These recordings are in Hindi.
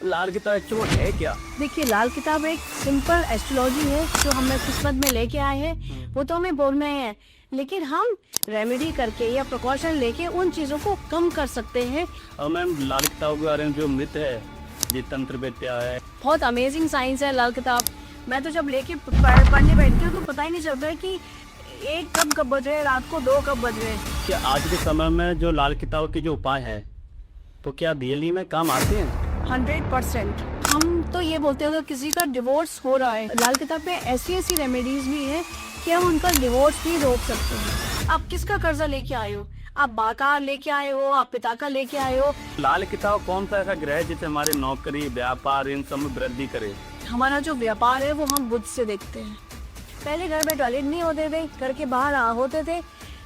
लाल किताब एक्चुअली है क्या? देखिए, लाल किताब एक सिंपल एस्ट्रोलॉजी है जो हमें किस्मत में लेके आए हैं। वो तो हमें बोल रहे हैं, लेकिन हम रेमेडी करके या प्रिकॉशन लेके उन चीज़ों को कम कर सकते हैं। मैम, लाल किताब के बारे में जो मिथ है, ये तंत्र विद्या है, बहुत अमेजिंग साइंस है लाल किताब। मैं तो जब लेके पढ़ने बैठती हूँ तो पता ही नहीं चलता है कि एक कब बज रहे हैं, रात को 2 कब बज रहे हैं। क्या आज के समय में जो लाल किताब के जो उपाय हैं तो क्या रियली में काम आते हैं? 100%। हम तो ये बोलते हैं अगर किसी का डिवोर्स हो रहा है, लाल किताब में ऐसी ऐसी रेमेडीज भी है कि हम उनका डिवोर्स भी रोक सकते हैं। आप किसका कर्जा लेके आए हो, आप बाप का लेके आए हो, आप पिता का लेके आए हो। लाल किताब कौन सा ऐसा ग्रह है जिससे हमारे नौकरी, व्यापार, इन सब में वृद्धि करे? हमारा जो व्यापार है वो हम बुद्ध से देखते हैं। पहले घर में टॉयलेट नहीं होते थे, घर के बाहर होते थे,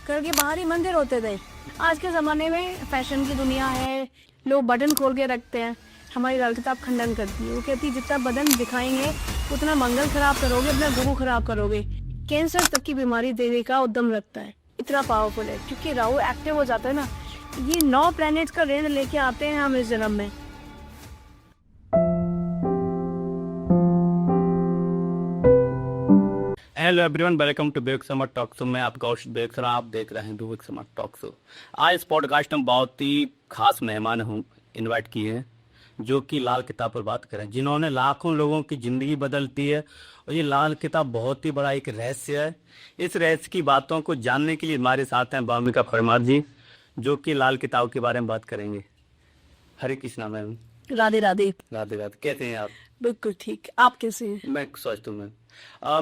घर के बाहर ही मंदिर होते थे। आज के ज़माने में फैशन की दुनिया है, लोग बटन खोल के रखते हैं। हमारी लाल किताब खंडन करती है। वो कहती है जितना बदन दिखाएंगे उतना मंगल खराब करोगे, अपना गुरु खराब करोगे। कैंसर तक की बीमारी देने का उद्यम रखता है। इतना पावरफुल है क्योंकि राहु एक्टिव हो जाता है ना। ये 9 प्लैनेट्स का ऋण लेके आते हैं हम इस जन्म में। Hello everyone, welcome to Vivek Sharma talk show. मैं आपका होस्ट विवेक शर्मा, आप देख रहे हैं विवेक शर्मा टॉक शो। आज इस पॉडकास्ट में बहुत ही खास मेहमान हूँ इनवाइट किए हैं जो कि लाल किताब पर बात करें, जिन्होंने लाखों लोगों की ज़िंदगी बदलती है। और ये लाल किताब बहुत ही बड़ा एक रहस्य है। इस रहस्य की बातों को जानने के लिए हमारे साथ हैं भामिका परमार जी, जो कि लाल किताब के बारे में बात करेंगे। हरे कृष्णा मैम। राधे राधे। राधे राधे, कैसे हैं आप? बिल्कुल ठीक, आप कैसे हैं? मैं स्वस्थ हूँ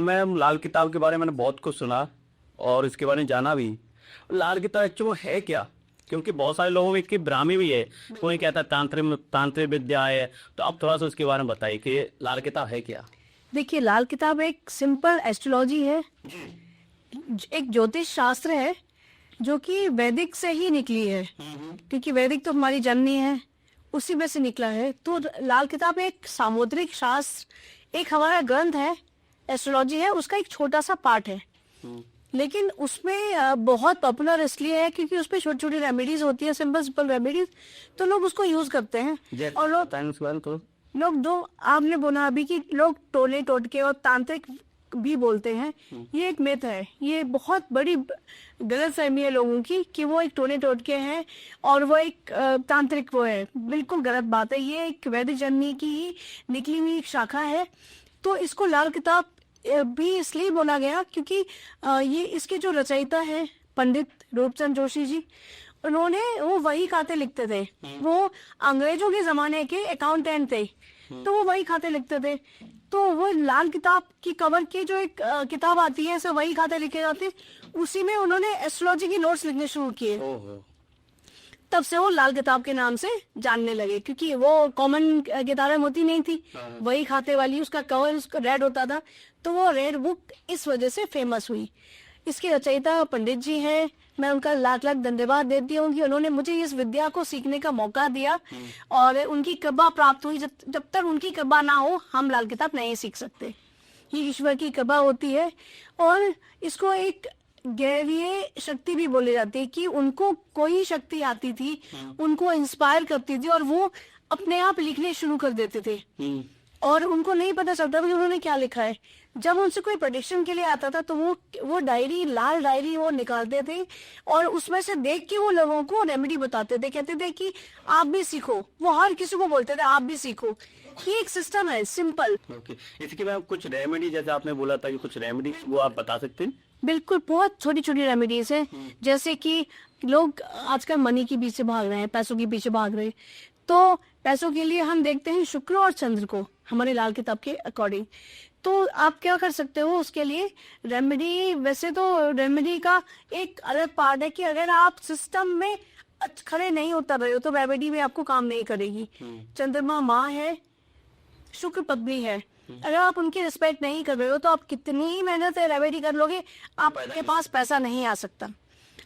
मैम। लाल किताब के बारे में मैंने बहुत कुछ सुना और इसके बारे में जाना भी। लाल किताब एक्चुअली है क्या? क्योंकि बहुत सारे लोगों में इसकी भ्रामी भी है। कोई कहता है तांत्रिक विद्या है, तो आप थोड़ा सा उसके बारे में बताइए कि लाल किताब है क्या? देखिए, लाल किताब एक सिंपल एस्ट्रोलॉजी है, एक ज्योतिष शास्त्र है जो कि वैदिक से ही निकली है। क्योंकि वैदिक तो हमारी जननी है, उसी में से निकला है। तो लाल किताब एक सामुद्रिक शास्त्र, एक हमारा ग्रंथ है, एस्ट्रोलॉजी है, उसका एक छोटा सा पार्ट है। लेकिन उसमें बहुत पॉपुलर इसलिए है क्योंकि उसमें छोटी छोटी रेमेडीज होती है, सिंपल रेमेडीज, तो लोग उसको यूज करते हैं। और लोग दो आपने बोला अभी कि लोग टोले टोटके और तांत्रिक भी बोलते हैं। ये एक मिथ है, ये बहुत बड़ी गलतफहमी है लोगों की कि वो एक टोले टोटके हैं और वो एक तांत्रिक वो है। बिल्कुल गलत बात है। ये एक वैदिक जननी की ही निकली हुई एक शाखा है। तो इसको लाल किताब भी इसलिए बोला गया क्योंकि ये इसके जो रचयिता है पंडित रूपचंद जोशी जी, उन्होंने वो वही खाते लिखते थे। वो अंग्रेजों के जमाने के अकाउंटेंट थे, तो वो वही खाते लिखते थे। तो वो लाल किताब की कवर की जो एक किताब आती है, ऐसे वही खाते लिखे जाते, उसी में उन्होंने एस्ट्रोलॉजी की नोट्स लिखने शुरू किए। तब से वो लाल किताब के नाम से जानने लगे क्योंकि वो कॉमन किताबें होती नहीं थी, वही खाते वाली, उसका कवर उसका रेड होता था, तो वो रेड बुक इस वजह से फेमस हुई। इसके रचयिता पंडित जी हैं, मैं उनका लाख लाख धन्यवाद देती हूँ कि उन्होंने मुझे इस विद्या को सीखने का मौका दिया और उनकी कृपा प्राप्त हुई। जब तक उनकी कृपा ना हो हम लाल किताब नहीं सीख सकते। ये ईश्वर की कृपा होती है। और इसको एक गैरीय शक्ति भी बोली जाती है कि उनको कोई शक्ति आती थी, उनको इंस्पायर करती थी और वो अपने आप लिखने शुरू कर देते थे और उनको नहीं पता चलता था कि उन्होंने क्या लिखा है। जब उनसे कोई प्रेडिक्शन के लिए आता था तो वो डायरी, लाल डायरी वो निकालते थे और उसमें से देख के वो लोगों को रेमेडी बताते थे, कहते थे कि आप भी सीखो। वो हर किसी को बोलते थे आप भी सीखो। ये एक सिस्टम है, सिंपल। इसके बाद कुछ रेमेडी, जैसे आपने बोला था कि कुछ रेमेडी, वो आप बता सकते हैं? बिल्कुल, बहुत छोटी छोटी रेमेडीज है। जैसे कि लोग आजकल मनी के पीछे भाग रहे हैं, पैसों के पीछे भाग रहे हैं, तो पैसों के लिए हम देखते हैं शुक्र और चंद्र को हमारे लाल किताब के अकॉर्डिंग। तो आप क्या कर सकते हो उसके लिए रेमेडी? वैसे तो रेमेडी का एक अलग पार्ट है कि अगर आप सिस्टम में खड़े नहीं उतर रहे हो तो रेमेडी में आपको काम नहीं करेगी। चंद्रमा माँ है, शुक्र पत्नी है, अगर आप उनकी रिस्पेक्ट नहीं कर रहे हो तो आप कितनी ही मेहनत से रेमेडी कर लोगे, आपके पास पैसा नहीं आ सकता।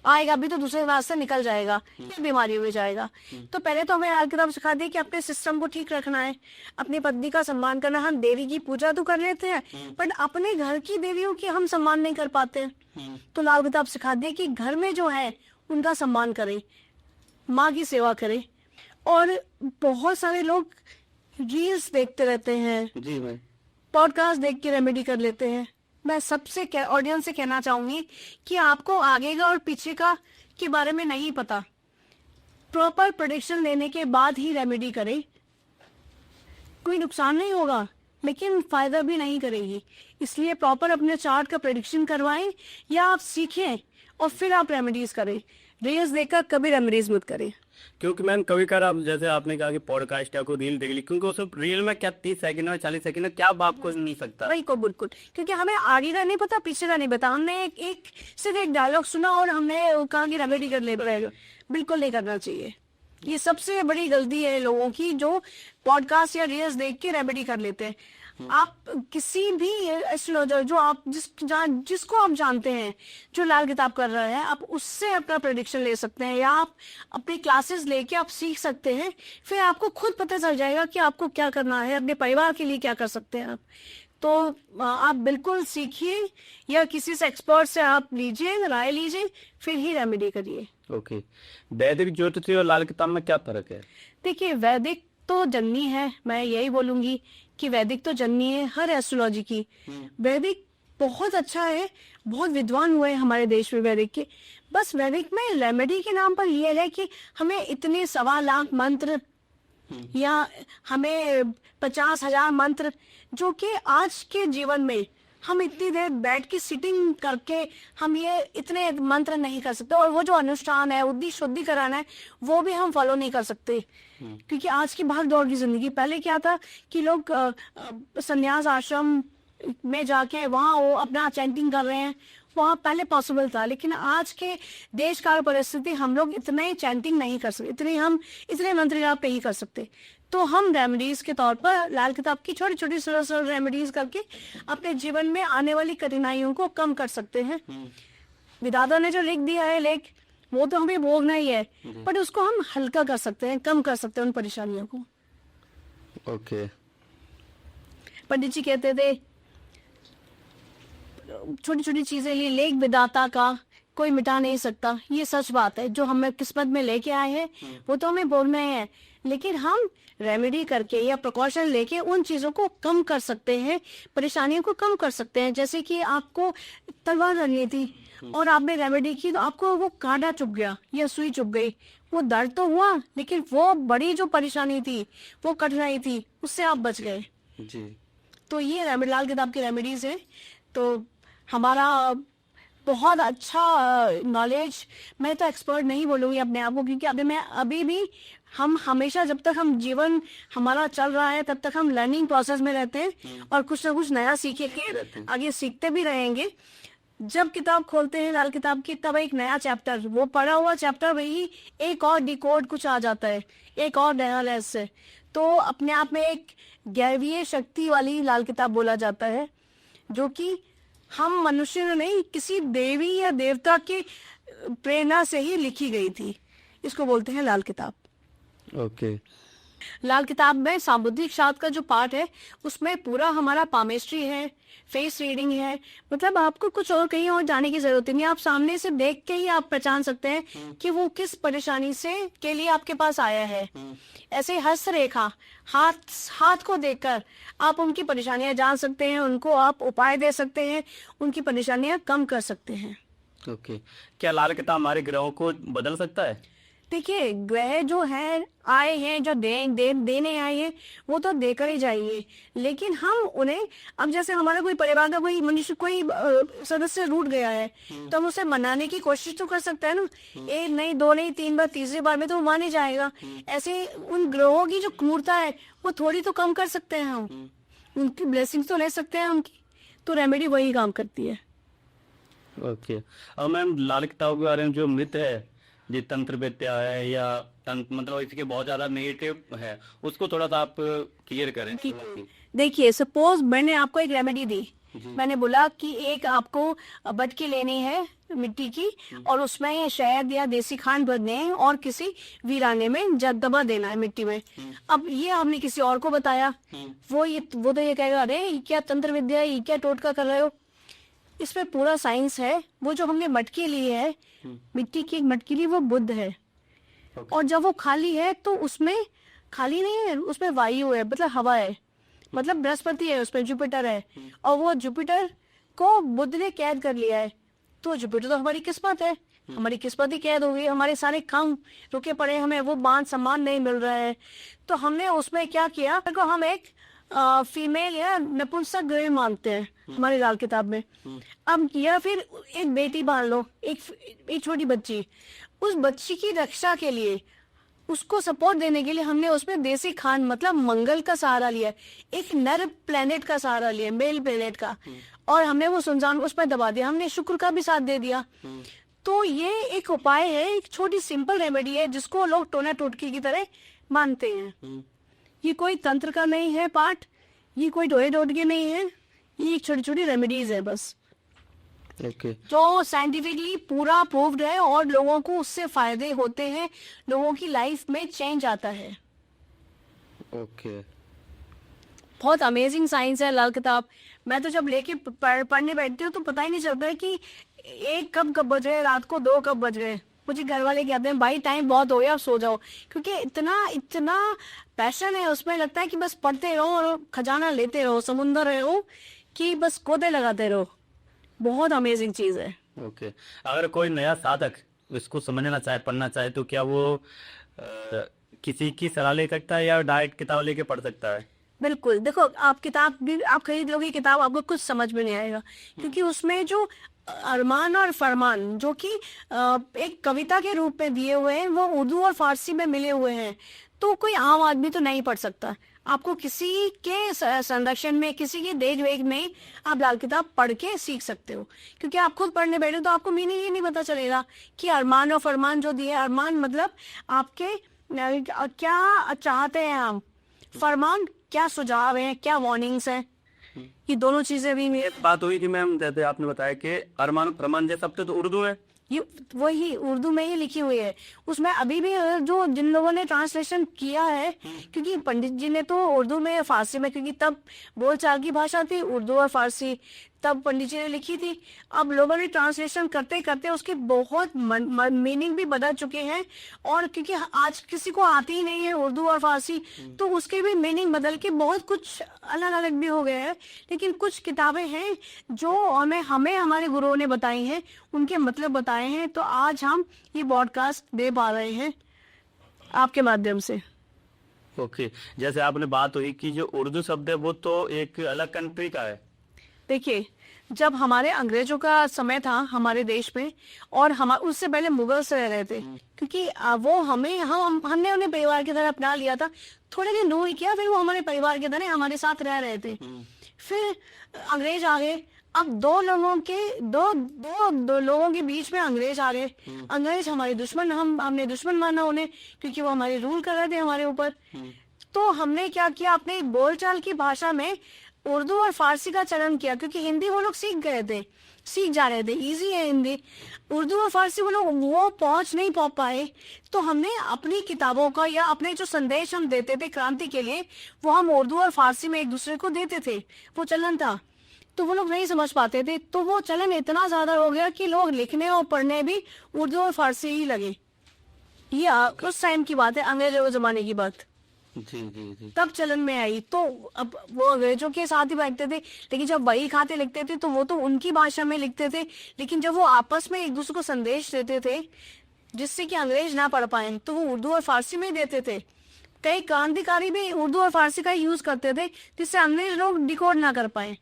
आएगा भी तो दूसरे रास्ते निकल जाएगा, फिर बीमारी हो जाएगा। तो पहले तो हमें लाल किताब सिखा दी कि अपने सिस्टम को ठीक रखना है, अपनी पत्नी का सम्मान करना। हम देवी की पूजा तो कर लेते हैं बट अपने घर की देवियों की हम सम्मान नहीं कर पाते हैं। तो लाल किताब सिखा दी कि घर में जो है उनका सम्मान करें, माँ की सेवा करें। और बहुत सारे लोग रील्स देखते रहते हैं, जी मैम। पॉडकास्ट देख के रेमेडी कर लेते हैं। मैं सबसे ऑडियंस से कहना चाहूंगी कि आपको आगे का और पीछे का के बारे में नहीं पता, प्रॉपर प्रेडिक्शन लेने के बाद ही रेमेडी करें। कोई नुकसान नहीं होगा लेकिन फायदा भी नहीं करेगी, इसलिए प्रॉपर अपने चार्ट का प्रेडिक्शन करवाएं या आप सीखें और फिर आप रेमेडीज करें। रील्स देखकर कभी रेमेडीज मत करें। क्योंकि मैम कभी कभार आप जैसे आपने कहा कि पॉडकास्ट या कोई रील देख ली, क्योंकि उस रील में क्या 30 सेकंड और 40 सेकंड है, क्या अब आपको नहीं सकता। वही को बिल्कुल, क्योंकि हमें आगे का नहीं पता पीछे का नहीं पता। हमने एक सिर्फ एक डायलॉग सुना और हमने कहा कि रेमेडी कर ले रहेगा, बिल्कुल नहीं करना चाहिए। ये सबसे बड़ी गलती है लोगों की, जो पॉडकास्ट या रील्स देख के रेमेडी कर लेते हैं। आप किसी भी एस्ट्रोलॉजर जो आप जिसको आप जानते हैं जो लाल किताब कर रहा है, आप उससे अपना प्रेडिक्शन ले सकते हैं या आप अपनी क्लासेस लेके आप सीख सकते हैं। फिर आपको खुद पता चल जाएगा कि आपको क्या करना है, अपने परिवार के लिए क्या कर सकते हैं आप। तो आप बिल्कुल सीखिए या किसी से एक्सपर्ट से आप लीजिए, राय लीजिए, फिर ही रेमेडी करिए। ओके, वैदिक ज्योतिष और लाल किताब में क्या फर्क है। देखिए, वैदिक तो जननी है, मैं यही बोलूंगी कि वैदिक तो जननी है हर एस्ट्रोलॉजी की। वैदिक बहुत अच्छा है, बहुत विद्वान हुए हमारे देश में वैदिक के। बस वैदिक में रेमेडी के नाम पर यह है कि हमें इतने 1.25 लाख मंत्र या हमें 50,000 मंत्र, जो कि आज के जीवन में हम इतनी देर बैठ के सिटिंग करके हम ये इतने मंत्र नहीं कर सकते। और वो जो अनुष्ठान है, उद्दी शुद्धिकरण है, वो भी हम फॉलो नहीं कर सकते, क्योंकि आज की भाग दौड़ की जिंदगी। पहले क्या था कि लोग संन्यास आश्रम में जाके वहाँ वो अपना चैंटिंग कर रहे हैं, वहाँ पहले पॉसिबल था। लेकिन आज के देश काल परिस्थिति हम लोग इतने चैंटिंग नहीं कर सकते, इतने मंत्र जाप नहीं कर सकते। तो हम रेमेडीज के तौर पर लाल किताब की छोटी छोटी सरल सरल रेमेडीज करके अपने जीवन में आने वाली कठिनाइयों को कम कर सकते हैं। विधाता ने जो लिख दिया है लेख, वो तो हमें भोगना ही है, पर उसको हम हल्का कर सकते हैं, कम कर सकते हैं उन परेशानियों को। ओके। पंडित जी कहते थे छोटी छोटी चीजें ही लेख विधाता का कोई मिटा नहीं सकता। ये सच बात है, जो हमें किस्मत में लेके आए हैं वो तो हमें भोगना ही है, लेकिन हम रेमेडी करके या प्रिकॉशन लेके उन चीजों को कम कर सकते हैं, परेशानियों को कम कर सकते हैं। जैसे कि आपको तलवार रखनी थी और आपने रेमेडी की तो आपको वो कांटा चुभ गया या सुई चुभ गई, वो दर्द तो हुआ, लेकिन वो बड़ी जो परेशानी थी, वो कठिनाई थी, उससे आप बच गए जी। तो ये रेमेडी लाल किताब की रेमेडीज है। तो हमारा बहुत अच्छा नॉलेज, मैं तो एक्सपर्ट नहीं बोलूँगी अपने आप को, क्योंकि अभी भी हम हमेशा जब तक हम जीवन हमारा चल रहा है तब तक हम लर्निंग प्रोसेस में रहते हैं और कुछ ना कुछ नया सीखे के आगे सीखते भी रहेंगे। जब किताब खोलते हैं लाल किताब की, तब एक नया चैप्टर, वो पढ़ा हुआ चैप्टर वही एक और डिकोड कुछ आ जाता है, एक और नया रहस्य। तो अपने आप में एक दैवीय शक्ति वाली लाल किताब बोला जाता है, जो कि हम मनुष्य ने नहीं, किसी देवी या देवता की प्रेरणा से ही लिखी गई थी। इसको बोलते हैं लाल किताब। ओके। लाल किताब में सामुद्रिक शास्त्र का जो पार्ट है, उसमें पूरा हमारा पामेस्ट्री है, फेस रीडिंग है। मतलब आपको कुछ और कहीं और जाने की जरूरत नहीं, आप सामने से देख के ही आप पहचान सकते हैं कि वो किस परेशानी से के लिए आपके पास आया है। ऐसे हस्तरेखा, हाथ को देखकर आप उनकी परेशानियां जान सकते हैं, उनको आप उपाय दे सकते हैं, उनकी परेशानियां कम कर सकते हैं। ओके। क्या लाल किताब हमारे ग्रहों को बदल सकता है। देखिए, ग्रह जो है आए हैं, जो देने आए हैं, वो तो देकर ही जाएंगे, लेकिन हम उन्हें, अब जैसे हमारा कोई परिवार का कोई मनुष्य, कोई सदस्य रूठ गया है, तो हम उसे मनाने की कोशिश तो कर सकते हैं ना। एक नहीं, दो नहीं, 3 बार, तीसरी बार में तो वो मान ही जाएगा। ऐसे उन ग्रहों की जो क्रूरता है वो थोड़ी तो कम कर सकते हैं हम, उनकी ब्लेसिंग्स तो ले सकते हैं उनकी। तो रेमेडी वही काम करती है। ओके। और मैम लाल किताब के बारे में जो मिथ है, जो तंत्र विद्या है या तंत्र, मतलब इसके बहुत ज्यादा नेगेटिव है, उसको थोड़ा सा आप क्लियर करें। देखिए, सपोज मैंने आपको एक रेमेडी दी, मैंने बोला कि एक आपको बटकी लेनी है मिट्टी की और उसमें शहद या देसी खांड भरने हैं और किसी वीराने में दबा देना है मिट्टी में। अब ये आपने किसी और को बताया, वो तो ये कहेगा, अरे ये क्या तंत्र विद्या है, ये क्या टोटका कर रहे हो। इसमें पूरा साइंस है। वो जो हमने मटकी ली है, मिट्टी की एक मटकी ली, वो बुद्ध है। और जब वो खाली है तो उसमें खाली नहीं है, उसमें वायु है, मतलब हवा है, मतलब बृहस्पति है, उसमें जुपिटर है, और वो जुपिटर को बुध ने कैद कर लिया है। तो जुपिटर तो हमारी किस्मत है, हमारी किस्मत ही कैद हो गई, हमारे सारे काम रुके पड़े, हमें वो मान सम्मान नहीं मिल रहा है। तो हमने उसमें क्या किया, को हम एक फीमेल या नपुंसक ग्रह मानते हैं हमारी लाल किताब में। अब या फिर एक बेटी मान लो, एक छोटी बच्ची, उस बच्ची की रक्षा के लिए, उसको सपोर्ट देने के लिए हमने उसमें देसी खान मतलब मंगल का सहारा लिया, एक नर प्लेनेट का सहारा लिया, मेल प्लेनेट का, और हमने वो सुनसान उस पर दबा दिया, हमने शुक्र का भी साथ दे दिया। तो ये एक उपाय है, एक छोटी सिंपल रेमेडी है जिसको लोग टोना टोटकी की तरह मानते हैं। ये कोई तंत्र का नहीं है पार्ट, ये कोई टोए टोटके नहीं है, ये एक छोटी छोटी रेमेडीज है बस, ओके जो साइंटिफिकली पूरा प्रूव्ड है और लोगों को उससे फायदे होते हैं, लोगों की लाइफ में चेंज आता है। ओके बहुत अमेजिंग साइंस है लाल किताब। मैं तो जब लेके पढ़ने बैठती हूँ तो पता ही नहीं चलता है कि एक कब बज गए, रात को 2 कब बज गए। मुझे घर वाले कहते हैं भाई टाइम बहुत हो गया, अब सो जाओ, क्योंकि इतना इतना पैशन है उसमें, लगता है कि बस पढ़ते रहो और खजाना लेते रहो, समुंदर रहो कि बस कोदे लगाते रहो। बहुत अमेजिंग चीज है। ओके अगर कोई नया साधक इसको समझना चाहे, पढ़ना चाहे, तो क्या वो किसी की सलाह ले सकता है या डायरेक्ट किताब लेके पढ़ सकता है? बिल्कुल, देखो आप किताब भी आप खरीद लोगे किताब, आपको कुछ समझ में नहीं आएगा, क्योंकि उसमें जो अरमान और फरमान जो कि एक कविता के रूप में दिए हुए हैं, वो उर्दू और फारसी में मिले हुए हैं। तो कोई आम आदमी तो नहीं पढ़ सकता, आपको किसी के संरक्षण में, किसी के देख रेख में आप लाल किताब पढ़ के सीख सकते हो, क्योंकि आप खुद पढ़ने बैठे तो आपको मीनिंग ही नहीं पता चलेगा कि अरमान और फरमान जो दिए, अरमान मतलब आपके क्या चाहते हैं आप, फरमान क्या सुझाव है, क्या वार्निंग्स हैं, ये दोनों चीजें भी एक बात हुई थी मैम, जैसे आपने बताया कि अरमान फरमान जैसे शब्द तो उर्दू है, ये वही उर्दू में ही लिखी हुई है। उसमें अभी भी जो जिन लोगों ने ट्रांसलेशन किया है, क्योंकि पंडित जी ने तो उर्दू में फारसी में, क्योंकि तब बोलचाल की भाषा थी उर्दू और फारसी, तब पंडित जी ने लिखी थी। अब लोगों ने ट्रांसलेशन करते करते उसके बहुत मीनिंग भी बदल चुके हैं, और क्योंकि आज किसी को आती ही नहीं है उर्दू और फारसी, तो उसके भी मीनिंग बदल के बहुत कुछ अलग अलग भी हो गए हैं। लेकिन कुछ किताबें हैं जो हमें हमारे गुरुओं ने बताई हैं, उनके मतलब बताए हैं, तो आज हम ये पॉडकास्ट दे पा रहे हैं आपके माध्यम से। ओके जैसे आपने बात हुई कि जो उर्दू शब्द है वो तो एक अलग कंट्री का है। देखिए, जब हमारे अंग्रेजों का समय था हमारे देश में, और हम उससे पहले मुगल्स रह रहे थे, क्योंकि वो हमने उन्हें परिवार की तरह अपना लिया था। थोड़े दिन दूर किया, फिर वो हमारे परिवार की तरह हमारे साथ रह रहे थे। फिर अंग्रेज आ गए। अब दो लोगों के बीच में अंग्रेज आ गए। अंग्रेज हमारे दुश्मन, हमने दुश्मन माना उन्हें, क्योंकि वो हमारे रूल कर रहे थे हमारे ऊपर। तो हमने क्या किया, अपने बोलचाल की भाषा में उर्दू और फारसी का चलन किया, क्योंकि हिंदी वो लोग सीख जा रहे थे, इजी है हिंदी। उर्दू और फारसी वो लोग पहुंच नहीं पाए, तो हमने अपनी किताबों का या अपने जो संदेश हम देते थे क्रांति के लिए, वो हम उर्दू और फारसी में एक दूसरे को देते थे। वो चलन था, तो वो लोग नहीं समझ पाते थे, तो वो चलन इतना ज्यादा हो गया कि लोग लिखने और पढ़ने भी उर्दू और फारसी ही लगे। ये उस टाइम की बात है, अंग्रेजों के जमाने की बात। जी जी जी तब चलन में आई। तो अब वो अंग्रेजों के साथ ही बैठते थे, लेकिन जब बही खाते लिखते थे तो वो तो उनकी भाषा में लिखते थे, लेकिन जब वो आपस में एक दूसरे को संदेश देते थे जिससे कि अंग्रेज ना पढ़ पाए, तो वो उर्दू और फारसी में देते थे। कई क्रांतिकारी भी उर्दू और फारसी का यूज करते थे, जिससे अंग्रेज लोग डिकोड ना कर पाए,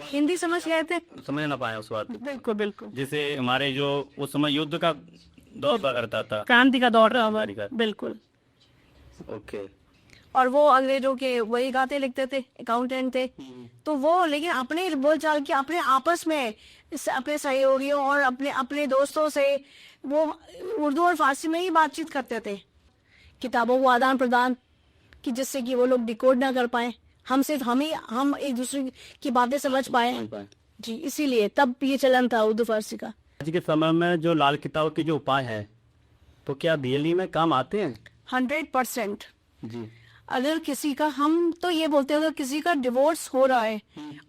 हिंदी समझ गए थे, समझ ना पाया उस बात को। बिल्कुल बिल्कुल। जैसे हमारे जो उस समय युद्ध का दौर हुआ करता था, क्रांति का दौर रहा हमारी, बिल्कुल। ओके और वो अंग्रेजों के वही गाते लिखते थे, अकाउंटेंट थे, तो वो लेकिन अपने बोलचाल के अपने आपस में अपने सहयोगियों और अपने दोस्तों से वो उर्दू और फारसी में ही बातचीत करते थे, किताबों को आदान प्रदान कि जिससे कि वो लोग डिकोड ना कर पाए, हम एक दूसरे की बातें समझ पाए। जी, इसीलिए तब ये चलन था उर्दू फारसी का। आज के समय में जो लाल किताब के जो उपाय है, तो क्या रियली में काम आते हैं? 100%। जी अगर किसी का, हम तो ये बोलते हैं, अगर किसी का डिवोर्स हो रहा है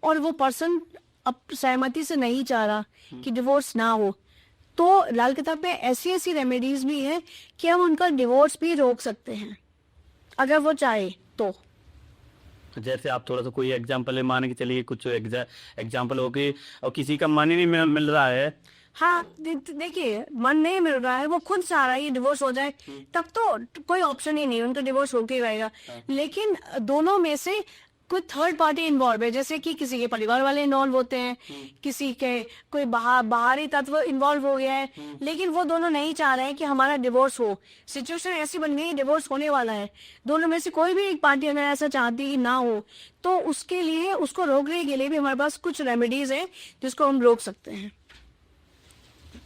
और वो पर्सन अब सहमति से नहीं चाह रहा कि डिवोर्स ना हो, तो लाल किताब में ऐसी रेमेडीज भी है कि हम उनका डिवोर्स भी रोक सकते हैं। अगर वो चाहे तो। जैसे आप थोड़ा सा कोई एग्जांपल मान के चलिए, कुछ एग्जांपल हो गए और किसी का मन ही नहीं मिल रहा है। हाँ, देखिए, मन नहीं मिल रहा है, वो खुद चाह रहा है ये डिवोर्स हो जाए, तब तो कोई ऑप्शन ही नहीं, उनका डिवोर्स होके ही रहेगा। लेकिन दोनों में से कोई थर्ड पार्टी इन्वॉल्व है, जैसे कि किसी के परिवार वाले इन्वॉल्व होते हैं, किसी के कोई बाहरी तत्व इन्वॉल्व हो गया है, लेकिन वो दोनों नहीं चाह रहे हैं कि हमारा डिवोर्स हो। सिचुएशन ऐसी बन गई, डिवोर्स होने वाला है, दोनों में से कोई भी एक पार्टी अगर ऐसा चाहती है ना हो, तो उसके लिए, उसको रोकने के लिए भी हमारे पास कुछ रेमेडीज हैं जिसको हम रोक सकते हैं।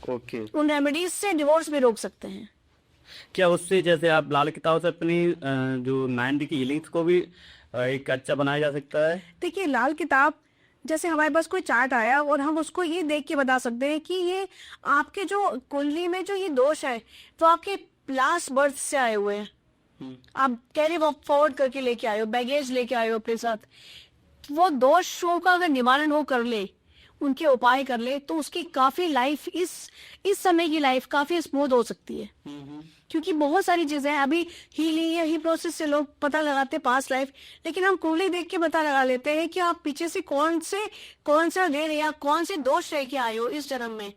ओके। उन रेमेडीज से डिवोर्स भी रोक सकते हैं। क्या उससे, जैसे आप लाल किताब से अपनी जो 90 की हीलिंग्स को भी एक अच्छा बनाया जा सकता है? देखिए, लाल किताब, जैसे हमारे पास कोई चार्ट आया और हम उसको ये देख के बता सकते हैं कि ये आपके जो कुंडली में जो ये दोष है, तो आपके लास्ट बर्थ से आए हुए हैं। आप कैरी फॉरवर्ड करके लेके आए हो, बैगेज लेके आए हो अपने साथ। वो दोषों का अगर निवारण हो कर ले, उनके उपाय कर ले, तो उसकी काफी लाइफ, इस समय की लाइफ काफी स्मूथ हो सकती है। क्योंकि बहुत सारी चीजें हैं, अभी हीलिंग या प्रोसेस से लोग पता लगाते हैं पास्ट लाइफ, लेकिन हम कुंडली देख के पता लगा लेते हैं कि आप पीछे से कौन सा ऋण या कौन से दोष लेके आए हो इस जन्म में।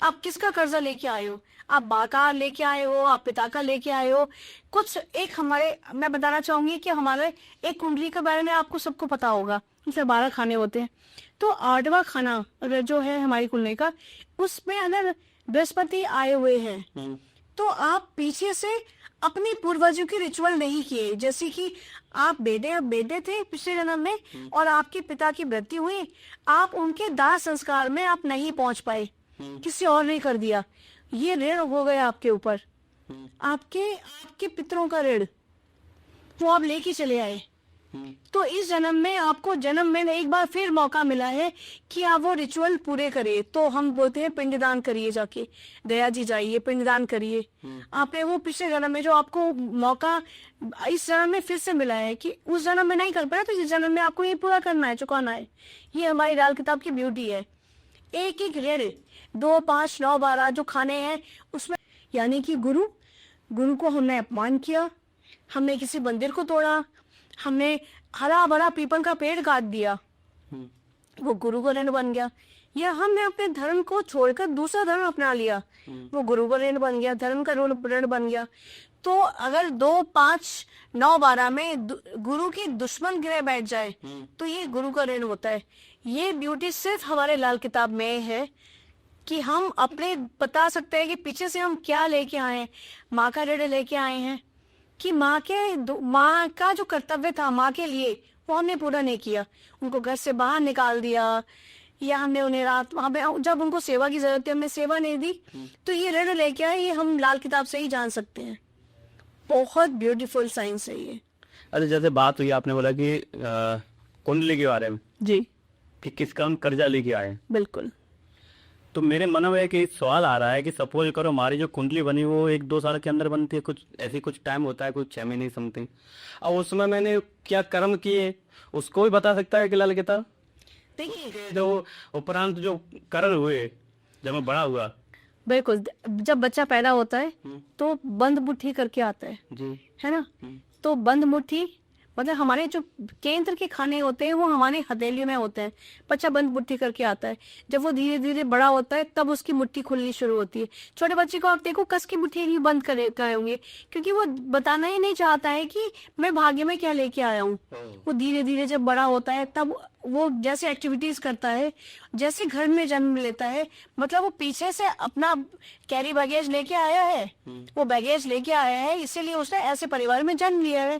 आप किसका कर्जा लेके आए हो, आप माँ का लेके आए हो, आप पिता का लेके आए हो। कुछ एक मैं बताना चाहूंगी कि हमारे एक कुंडली के बारे में आपको सबको पता होगा, उसमें 12 खाने होते हैं। तो 8वां खाना अगर जो है हमारी कुंडली का, उसमें अगर बृहस्पति आए हुए हैं, तो आप पीछे से अपनी पूर्वजों की रिचुअल नहीं किए, जैसे कि आप बेटे थे पिछले जन्म में और आपके पिता की मृत्यु हुई, आप उनके दाह संस्कार में आप नहीं पहुंच पाए, किसी और ने कर दिया, ये ऋण हो गया आपके ऊपर, आपके पितरों का ऋण, वो आप लेके चले आए। तो इस जन्म में आपको जन्म में एक बार फिर मौका मिला है कि आप वो रिचुअल पूरे करिए। तो हम बोलते हैं पिंडदान करिए, जाके दया जी जाइए पिंडदान करिए। आपने वो पिछले जन्म में जो आपको मौका इस जन्म में फिर से मिला है कि उस जन्म में नहीं कर पाया, तो इस जन्म में आपको ये पूरा करना है, चुकाना है। ये हमारी लाल किताब की ब्यूटी है। एक एक ऋण 2, 5, 9, 12 जो खाने हैं उसमें, यानी कि गुरु को हमने अपमान किया, हमने किसी मंदिर को तोड़ा, हमने हरा भरा पीपल का पेड़ काट दिया, वो गुरु का ऋण बन गया। या हमने अपने धर्म को छोड़कर दूसरा धर्म अपना लिया, वो गुरु का ऋण बन गया, धर्म का ऋण बन गया। तो अगर 2, 5, 9, 12 में गुरु की दुश्मन गिरे बैठ जाए, तो ये गुरु का ऋण होता है। ये ब्यूटी सिर्फ हमारे लाल किताब में है कि हम अपने बता सकते हैं कि पीछे से हम क्या लेके आए हैं। माँ का ऋण लेके आए हैं कि माँ का जो कर्तव्य था माँ के लिए, वो हमने पूरा नहीं किया, उनको घर से बाहर निकाल दिया, या हमने उन्हें रात वहां पे जब उनको सेवा की जरूरत थी हमने सेवा नहीं दी, तो ये ऋण लेके आए। ये हम लाल किताब से ही जान सकते हैं। बहुत ब्यूटीफुल साइंस है ये। अच्छा, जैसे बात हुई, आपने बोला कि कुंडली के बारे में जी, कि किसका हम कर्जा लेके आए, बिल्कुल। तो मेरे मन में एक सवाल आ रहा है कि सपोज करो हमारी जो कुंडली बनी वो 1-2 साल के अंदर बनती है, कुछ ऐसी कुछ टाइम होता है, कुछ 6 महीने समथिंग, अब उसमें मैंने क्या कर्म किए उसको भी बता सकता है कि लाल किताब? देखिए, जो उपरांत जो कर्म हुए जब मैं बड़ा हुआ, बिल्कुल, जब बच्चा पैदा होता है तो बंद मुट्ठी करके आता है जी, है ना। तो बंद मुट्ठी मतलब हमारे जो केंद्र के खाने होते हैं वो हमारे हथेली में होते हैं। बच्चा बंद मुट्ठी करके आता है, जब वो धीरे धीरे बड़ा होता है तब उसकी मुट्ठी खुलनी शुरू होती है। छोटे बच्चे को आप देखो कस की मुट्ठी नहीं बंद करेंगे, क्योंकि वो बताना ही नहीं चाहता है कि मैं भाग्य में क्या लेके आया हूँ। वो धीरे धीरे जब बड़ा होता है तब वो जैसे एक्टिविटीज करता है, जैसे घर में जन्म लेता है, मतलब वो पीछे से अपना कैरी बैगेज लेके आया है, वो बैगेज लेके आया है, इसीलिए उसने ऐसे परिवार में जन्म लिया है।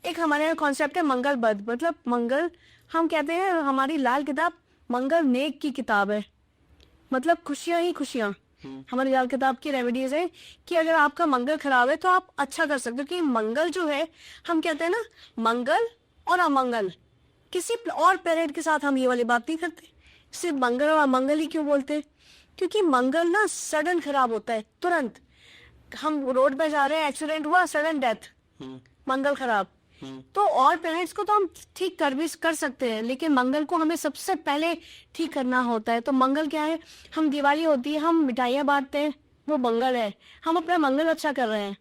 एक हमारे यहाँ कॉन्सेप्ट है मंगल बद, मतलब मंगल, हम कहते हैं हमारी लाल किताब मंगल नेक की किताब है, मतलब खुशियां ही खुशियां। हमारी लाल किताब की रेमेडीज है कि अगर आपका मंगल खराब है तो आप अच्छा कर सकते हो। कि मंगल जो है, हम कहते हैं ना मंगल और अमंगल, किसी और पेरेंट के साथ हम ये वाली बात नहीं करते, सिर्फ मंगल और अमंगल ही क्यों बोलते हैं? क्योंकि मंगल ना सडन खराब होता है, तुरंत हम रोड पे जा रहे हैं, एक्सीडेंट हुआ, सडन डेथ, मंगल खराब। तो और पेरेंट्स को तो हम ठीक कर सकते हैं, लेकिन मंगल को हमें सबसे पहले ठीक करना होता है। तो मंगल क्या है? हम दिवाली होती है, हम मिठाइयाँ बांटते हैं, वो मंगल है, हम अपना मंगल अच्छा कर रहे हैं।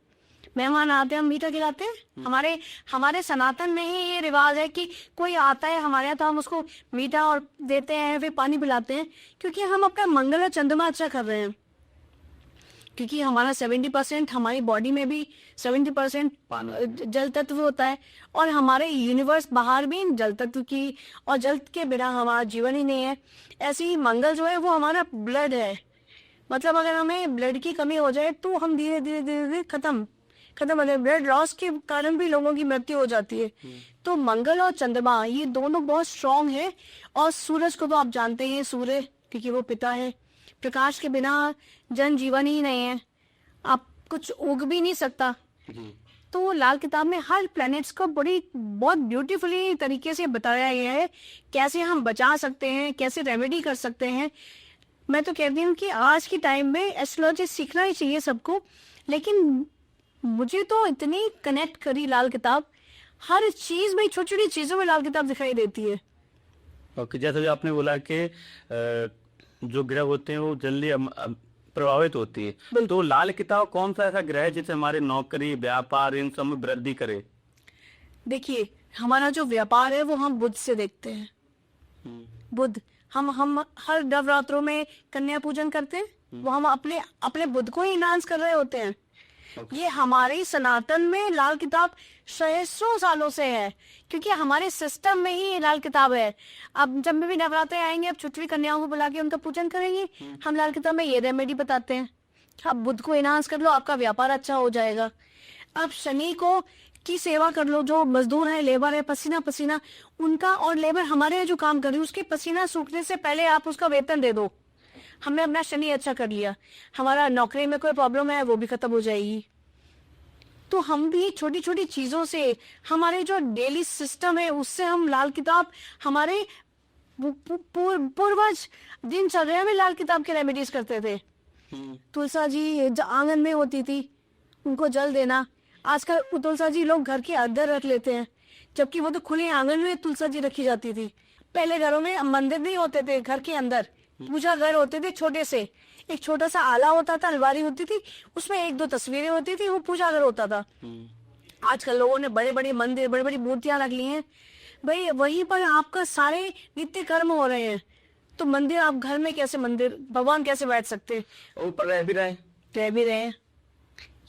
मेहमान आते हैं हम मीठा खिलाते हैं। हमारे हमारे सनातन में ही ये रिवाज है कि कोई आता है हमारे यहाँ तो हम उसको मीठा और देते हैं, फिर पानी पिलाते हैं, क्योंकि हम अपना मंगल और चंद्रमा अच्छा कर रहे हैं। क्योंकि हमारा 70% हमारी बॉडी में भी 70% जल तत्व होता है, और हमारे यूनिवर्स बाहर भी जल तत्व की, और जल के बिना हमारा जीवन ही नहीं है। ऐसे ही मंगल जो है वो हमारा ब्लड है। मतलब अगर हमें ब्लड की कमी हो जाए तो हम धीरे धीरे धीरे धीरे खत्म हो जाए। ब्लड लॉस के कारण भी लोगों की मृत्यु हो जाती है। तो मंगल और चंद्रमा ये दोनों बहुत स्ट्रांग है। और सूरज को तो आप जानते हैं, सूर्य क्योंकि वो पिता है, प्रकाश के बिना जन जीवन ही नहीं है, आप कुछ उग भी नहीं सकता। तो लाल किताब में हर प्लैनेट्स को बहुत ब्यूटीफुली तरीके से बताया गया है, कैसे हम बचा सकते हैं, कैसे रेमेडी कर सकते हैं। मैं तो कहती हूँ कि आज के टाइम में एस्ट्रोलॉजी सीखना ही चाहिए सबको। लेकिन मुझे तो इतनी कनेक्ट करी लाल किताब, हर चीज में, छोटी छोटी चीजों में लाल किताब दिखाई देती है। ओके, जैसे भी आपने बोला कि जो ग्रह होते हैं वो जल्दी प्रभावित होती है, तो लाल किताब कौन सा ऐसा ग्रह है जिससे हमारे नौकरी, व्यापार, इन सब में वृद्धि करे? देखिए, हमारा जो व्यापार है वो हम बुध से देखते हैं। बुध, हम हर नवरात्रों में कन्या पूजन करते हैं, वो हम अपने अपने बुध को ही इनहांस कर रहे होते हैं। ये हमारी सनातन में लाल किताब सहस्रों सालों से है, क्योंकि हमारे सिस्टम में ही ये लाल किताब है। अब जब भी नवरात्रे आएंगे, अब छुट्टी कन्याओं को बुला के उनका पूजन करेंगे, हम लाल किताब में ये रेमेडी बताते हैं। आप बुध को इनहांस कर लो, आपका व्यापार अच्छा हो जाएगा। अब शनि को की सेवा कर लो, जो मजदूर है, लेबर है, पसीना पसीना उनका, और लेबर हमारे यहाँ जो काम कर रही है उसके पसीना सूखने से पहले आप उसका वेतन दे दो। हमने अपना शनि अच्छा कर लिया, हमारा नौकरी में कोई प्रॉब्लम है वो भी खत्म हो जाएगी। तो हम भी छोटी छोटी चीजों से, हमारे जो डेली सिस्टम है उससे हम लाल किताब, हमारे पूर्वज दिनचर्या में लाल किताब के रेमेडीज करते थे। तुलसा जी आंगन में होती थी, उनको जल देना। आजकल तुलसा जी लोग घर के अंदर रख लेते हैं, जबकि वो तो खुले आंगन में तुलसा जी रखी जाती थी। पहले घरों में मंदिर नहीं होते थे, घर के अंदर पूजा घर होते थे, छोटे से एक छोटा सा आला होता था, अलमारी होती थी, उसमें एक दो तस्वीरें होती थी, वो पूजा घर होता था। आजकल लोगों ने बड़े बड़े मंदिर, बड़ी बड़ी मूर्तियां रख ली हैं। भाई वहीं पर आपका सारे नित्य कर्म हो रहे हैं, तो मंदिर, आप घर में कैसे मंदिर, भगवान कैसे बैठ सकते हैं? ऊपर रह भी रहे,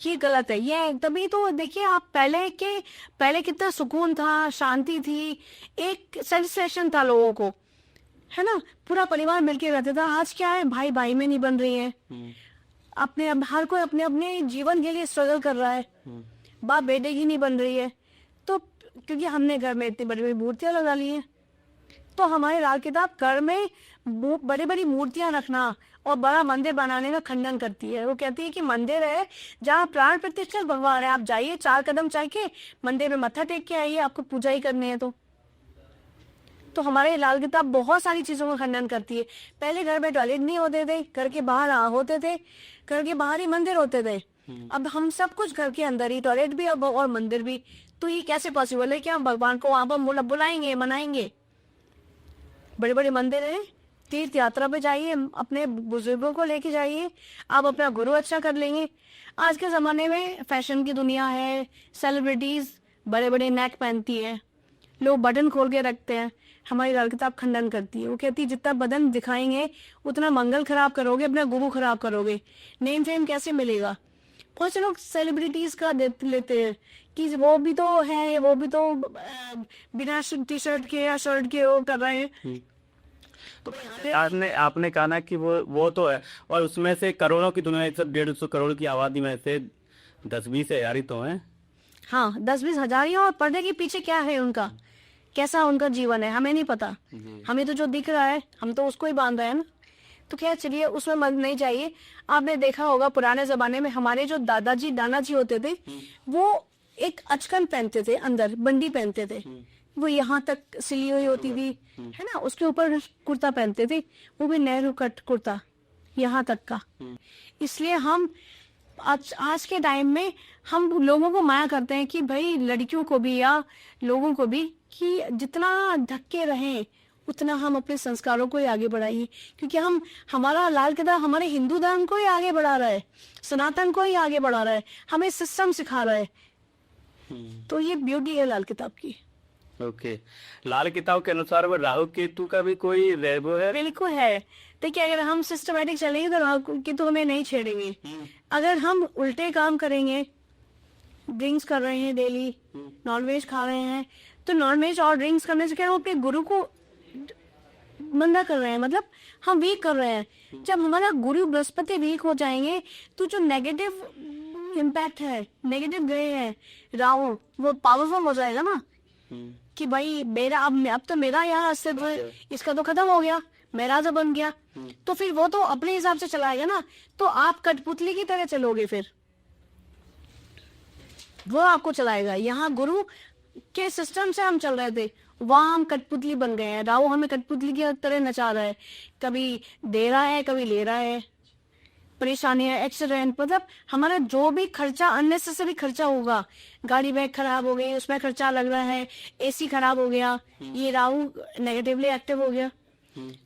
ये गलत है। ये तभी तो देखिए, आप पहले कितना सुकून था, शांति थी, एक सेटिस्फेक्शन था लोगों को, है ना, पूरा परिवार मिलके रहता था। आज क्या है, भाई भाई में नहीं बन रही है, हर कोई अपने अपने जीवन के लिए स्ट्रगल कर रहा है, बाप बेटे की नहीं बन रही है। तो क्योंकि हमने घर में इतनी बड़ी बड़ी मूर्तियां लगा ली हैं, तो हमारे लाल किताब घर में बड़ी बड़ी मूर्तियां रखना और बड़ा मंदिर बनाने का खंडन करती है। वो कहती है कि मंदिर है जहाँ प्राण प्रतिष्ठित भगवान है, आप जाइए 4 कदम चल के मंदिर में मत्था टेक के आइए, आपको पूजा ही करनी है। तो हमारे लाल किताब बहुत सारी चीजों का खंडन करती है। पहले घर में टॉयलेट नहीं होते थे, घर के बाहर होते थे, घर के बाहर ही मंदिर होते थे। अब हम सब कुछ घर के अंदर ही, टॉयलेट भी और मंदिर भी। तो ये कैसे पॉसिबल है कि हम भगवान को वहां पर बुलाएंगे, मनाएंगे? बड़े बड़े मंदिर हैं, तीर्थ यात्रा पे जाइए, अपने बुजुर्गों को लेके जाइए, आप अपना गुरु अच्छा कर लेंगे। आज के जमाने में फैशन की दुनिया है, सेलिब्रिटीज बड़े बड़े नेक पहनती है, लोग बटन खोल के रखते हैं। हमारी लाल किताब खंडन करती है। वो कहती है जितना बदन दिखाएंगे उतना मंगल खराब करोगे, अपना गुरु खराब करोगे, नेम फेम कैसे मिलेगा? बहुत से लोग सेलिब्रिटीज का लेते हैं कि वो भी तो है, वो भी तो बिना टी शर्ट के या शर्ट के वो कर रहे हैं। तो आपने कहा ना कि वो तो है, और उसमें से करोड़ों की दुनिया, 150 करोड़ की आबादी में से 10-20 हजार ही तो है। हाँ, 10-20 हजार ही, और पर्दे के पीछे क्या है उनका, कैसा उनका जीवन है, हमें नहीं पता। हमें तो जो दिख रहा है हम तो उसको ही बांध रहे हैं ना। तो क्या, चलिए उसमें मत नहीं चाहिए। आपने देखा होगा पुराने जमाने में हमारे जो दादाजी नाना जी होते थे, वो एक अचकन पहनते थे, अंदर बंडी पहनते थे, वो यहाँ तक सिली हुई होती थी, है ना, उसके ऊपर कुर्ता पहनते थे, वो भी नेहरू कट कुर्ता यहाँ तक का। इसलिए हम आज के टाइम में हम लोगों को माया करते हैं कि भाई लड़कियों को भी या लोगों को भी कि जितना ढक के रहें उतना हम अपने संस्कारों को ही आगे बढ़ाइए, क्योंकि हम हमारा लाल किताब हमारे हिंदू धर्म को ही आगे बढ़ा रहा है, सनातन को ही आगे बढ़ा रहा है, हमें सिस्टम सिखा रहा है। तो ये ब्यूटी है लाल किताब की। ओके। लाल किताब के अनुसार वो राहु केतु का भी कोई रेबो है? बिल्कुल है। देखिए, अगर हम सिस्टमेटिक चलेंगे तो राहु केतु हमें नहीं छेड़ेंगे। अगर हम उल्टे काम करेंगे, ड्रिंक्स कर रहे हैं डेली, नॉनवेज खा रहे हैं, तो नॉनवेज और ड्रिंक्स करने से क्या हम अपने गुरु को मंदा कर रहे हैं, मतलब हम वीक कर रहे हैं। जब हमारा गुरु बृहस्पति वीक हो जाएंगे तो जो नेगेटिव इम्पैक्ट है, नेगेटिव ग्रह है राहु, वो पावरफुल हो जाएगा ना, कि भाई मेरा अब तो मेरा यहाँ अस्तित्व है, इसका तो खत्म हो गया, मैं राजा बन गया। तो फिर वो तो अपने हिसाब से चलाएगा ना, तो आप कठपुतली की तरह चलोगे, फिर वो आपको चलाएगा। यहाँ गुरु के सिस्टम से हम चल रहे थे, वहां हम कठपुतली बन गए हैं। राहु हमें कठपुतली की तरह नचा रहा है, कभी दे रहा है, कभी ले रहा है, परेशानियां, एक्सीडेंट, मतलब हमारा जो भी खर्चा, अननेसेसरी खर्चा होगा, गाड़ी बैग खराब हो गई उसमें खर्चा लग रहा है, एसी खराब हो गया, ये राहु नेगेटिवली एक्टिव हो गया।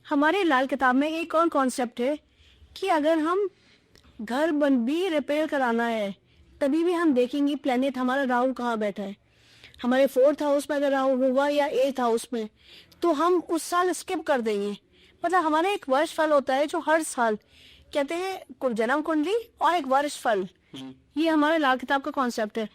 हमारे लाल किताब में एक और कॉन्सेप्ट है कि अगर हम घर बन भी रिपेयर कराना है, तभी भी हम देखेंगे प्लेनेट हमारा राहु कहाँ बैठा है। हमारे 4th हाउस में अगर राहु हुआ या 8th हाउस में, तो हम उस साल स्किप कर देंगे। मतलब हमारा एक वर्ष फल होता है जो हर साल कहते हैं, जन्म कुंडली और एक वर्ष फल, ये हमारे लाल किताब का कॉन्सेप्ट है।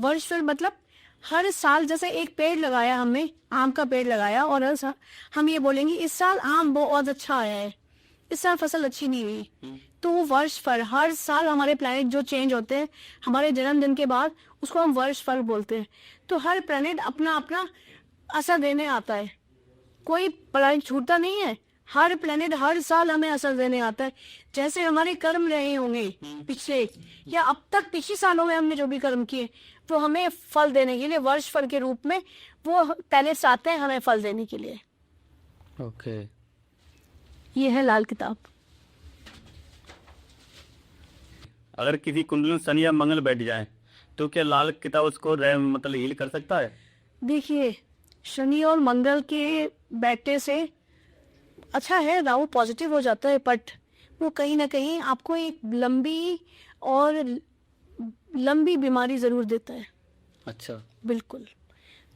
वर्ष फल मतलब हर साल, जैसे एक पेड़ लगाया हमने, आम का पेड़ लगाया, और हर साल हम ये बोलेंगे इस साल आम बहुत अच्छा आया है, इस साल फसल अच्छी नहीं हुई। तो वो वर्ष फल, हर साल हमारे प्लैनेट जो चेंज होते हैं हमारे जन्मदिन के बाद, उसको हम वर्ष फल बोलते हैं। तो हर प्लैनेट अपना अपना असर देने आता है, कोई प्लैनेट छूटता नहीं है, हर प्लैनेट हर साल हमें असर देने आता है। जैसे हमारे कर्म रहे होंगे पिछले या अब तक पिछले सालों में हमने जो भी कर्म किए, वो हमें फल देने के लिए वर्ष फल के रूप में वो प्लैनेट्स आते हैं हमें फल देने के लिए। ओके। ये है लाल किताब। अगर किसी कुंडली में शनि या मंगल बैठ जाए तो क्या लाल किताब उसको मतलब हील कर सकता है? देखिए, शनि और मंगल के बैठने से अच्छा है, राहु पॉजिटिव हो जाता है, बट वो कहीं ना कहीं आपको एक लंबी बीमारी जरूर देता है। अच्छा। बिल्कुल।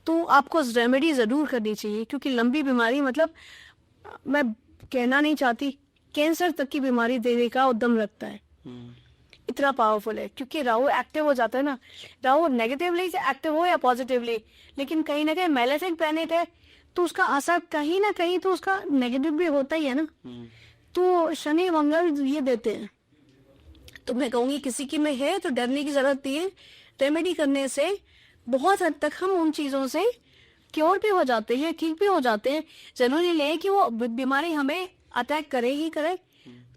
तो आपको रेमेडी जरूर करनी चाहिए, क्योंकि लंबी बीमारी मतलब, मैं कहना नहीं चाहती, कैंसर तक की बीमारी देने का उद्यम रखता है, इतना पावरफुल है। क्योंकि राहु एक्टिव हो जाता है ना, राहु नेगेटिवली एक्टिव हो या पॉजिटिवली, लेकिन कहीं ना कहीं मैलेफिक प्लैनेट है, तो उसका असर कहीं ना कहीं तो उसका नेगेटिव भी होता ही है ना। तो शनि मंगल ये देते हैं। तो मैं कहूंगी किसी की में है तो डरने की जरूरत नहीं है, रेमेडी करने से बहुत हद तक हम उन चीजों से क्योर भी हो जाते हैं, ठीक भी हो जाते हैं। जरूरी नहीं है कि वो बीमारी हमें अटैक करे ही करे,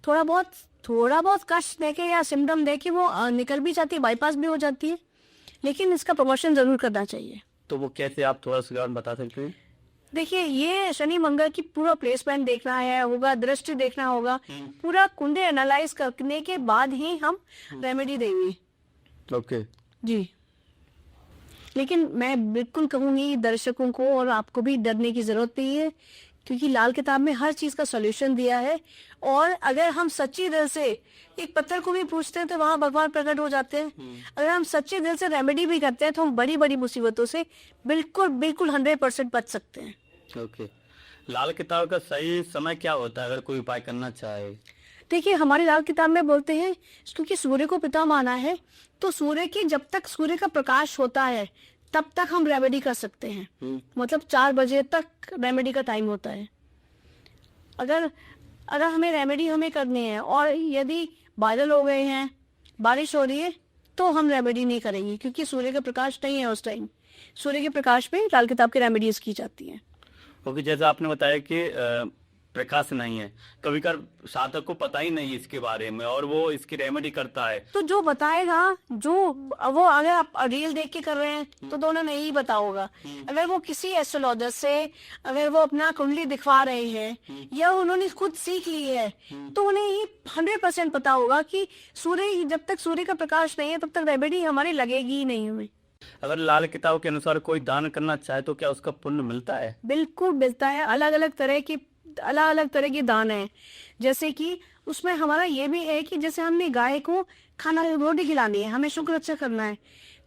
थोड़ा बहुत कष्ट देके या सिम्टम देके वो निकल भी जाती है, बाईपास भी हो जाती है, लेकिन इसका प्रमोशन जरूर करना चाहिए। तो वो कैसे, आप थोड़ा सा बता सकते हैं? देखिए, ये शनि मंगल की पूरा प्लेसमेंट देखना है होगा, दृष्टि देखना होगा, पूरा कुंडली एनालाइज करने के बाद ही हम रेमेडी देंगे। ओके जी। लेकिन मैं बिल्कुल कहूंगी दर्शकों को और आपको भी डरने की जरूरत नहीं है, क्योंकि लाल किताब में हर चीज का सॉल्यूशन दिया है। और अगर हम सच्ची दिल से एक पत्थर को भी पूछते हैं तो वहां भगवान प्रकट हो जाते हैं। अगर हम सच्चे दिल से रेमेडी भी करते हैं तो हम बड़ी बड़ी मुसीबतों से बिल्कुल 100% बच सकते हैं। ओके। लाल किताब का सही समय क्या होता है अगर कोई उपाय करना चाहे? देखिए, हमारी लाल किताब में बोलते हैं, क्योंकि सूर्य को पिता माना है, तो सूर्य की जब तक सूर्य का प्रकाश होता है तब तक हम रेमेडी कर सकते हैं। मतलब 4 बजे तक रेमेडी का टाइम होता है। अगर हमें रेमेडी करनी है और यदि बादल हो गए हैं, बारिश हो रही है, तो हम रेमेडी नहीं करेंगे, क्योंकि सूर्य का प्रकाश नहीं है उस टाइम। सूर्य के प्रकाश में लाल किताब की रेमेडीज की जाती हैं। क्योंकि जैसा आपने बताया कि प्रकाश नहीं है, कभी कभी साधक को पता ही नहीं इसके बारे में और वो इसकी रेमेडी करता है, तो जो बताएगा, जो वो अगर आप रील देख के कर रहे हैं तो उन्हें नहीं पता होगा। अगर वो किसी एस्ट्रोलॉजर से अगर वो अपना कुंडली दिखवा रहे हैं या उन्होंने खुद सीख ली है, तो उन्हें ये 100% पता होगा कि जब तक सूर्य का प्रकाश नहीं है तब तक रेमेडी हमारी लगेगी ही नहीं हमें। अगर लाल किताब के अनुसार कोई दान करना चाहे तो क्या उसका पुण्य मिलता है? बिल्कुल मिलता है। अलग अलग तरह के दान है। जैसे कि उसमें हमारा ये भी है कि जैसे हमने गाय को खाना रोटी खिलानी है, हमें शुक्र अच्छा करना है,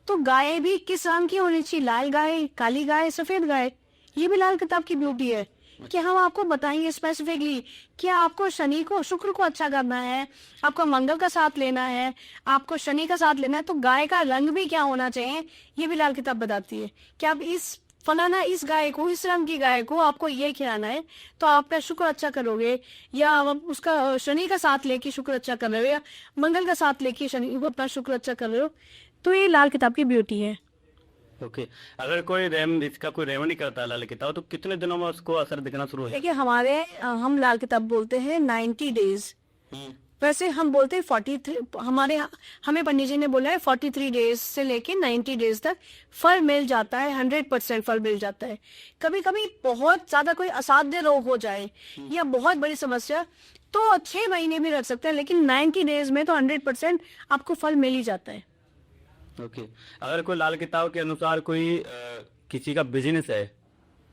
तो गाय भी किस रंग की होनी चाहिए? लाल गाय, काली गाय, सफेद गाय। ये भी लाल किताब की ब्यूटी है कि हम आपको बताएंगे स्पेसिफिकली कि आपको शनि को, शुक्र को अच्छा करना है, आपको मंगल का साथ लेना है, आपको शनि का साथ लेना है, तो गाय का रंग भी क्या होना चाहिए ये भी लाल किताब बताती है कि आप इस फलाना इस गाय को, इस रंग की गाय को आपको ये खिलाना है तो आप अपना शुक्र अच्छा करोगे, या आप उसका शनि का साथ लेके शुक्र अच्छा कर रहे हो, या मंगल का साथ लेके शनि को अपना शुक्र अच्छा कर रहे हो। तो ये लाल किताब की ब्यूटी है। ओके। अगर कोई इसका कोई रेमेडी करता है लाल किताब, तो कितने दिनों में उसको असर दिखना शुरू हो देखिए हम लाल किताब बोलते हैं 90 डेज, जाता? वैसे हम बोलते हैं 43, हमें पंडित जी ने बोला है 43 डेज से लेके 90 डेज तक फल मिल जाता है, 100% फल मिल जाता है। कभी कभी बहुत ज्यादा कोई असाध्य रोग हो जाए या बहुत बड़ी समस्या तो 6 महीने भी रख सकते हैं, लेकिन 90 डेज में तो 100% आपको फल मिल ही जाता है। ओके। अगर कोई लाल किताब के अनुसार कोई किसी का बिजनेस है,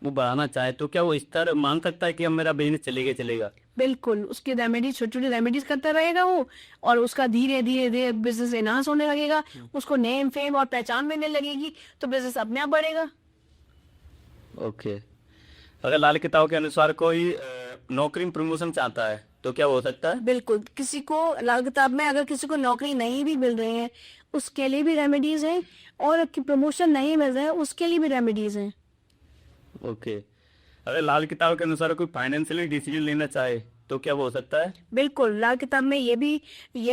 वो बढ़ाना चाहे, तो क्या वो इस तरह मान सकता है कि अब मेरा बिजनेस चलेगा? बिल्कुल, उसकी रेमेडीज, छोटी छोटी रेमेडीज करता रहेगा वो, और उसका धीरे धीरे धीरे बिजनेस एनहांस होने लगेगा, उसको नेम फेम और पहचान मिलने लगेगी, तो बिजनेस अपने आप बढ़ेगा। ओके। अगर लाल किताब के अनुसार कोई नौकरी में प्रमोशन चाहता है, तो क्या वो हो सकता है? बिल्कुल, किसी को लाल किताब में अगर किसी को नौकरी नहीं भी मिल रही है उसके लिए भी रेमेडीज हैं, और प्रमोशन नहीं मिल रहा है उसके लिए भी रेमेडीज हैं। ओके। अगर लाल किताब के अनुसार कोई फाइनेंशियली डिसीजन लेना चाहे, तो क्या वो हो सकता है? बिल्कुल, लाल किताब में ये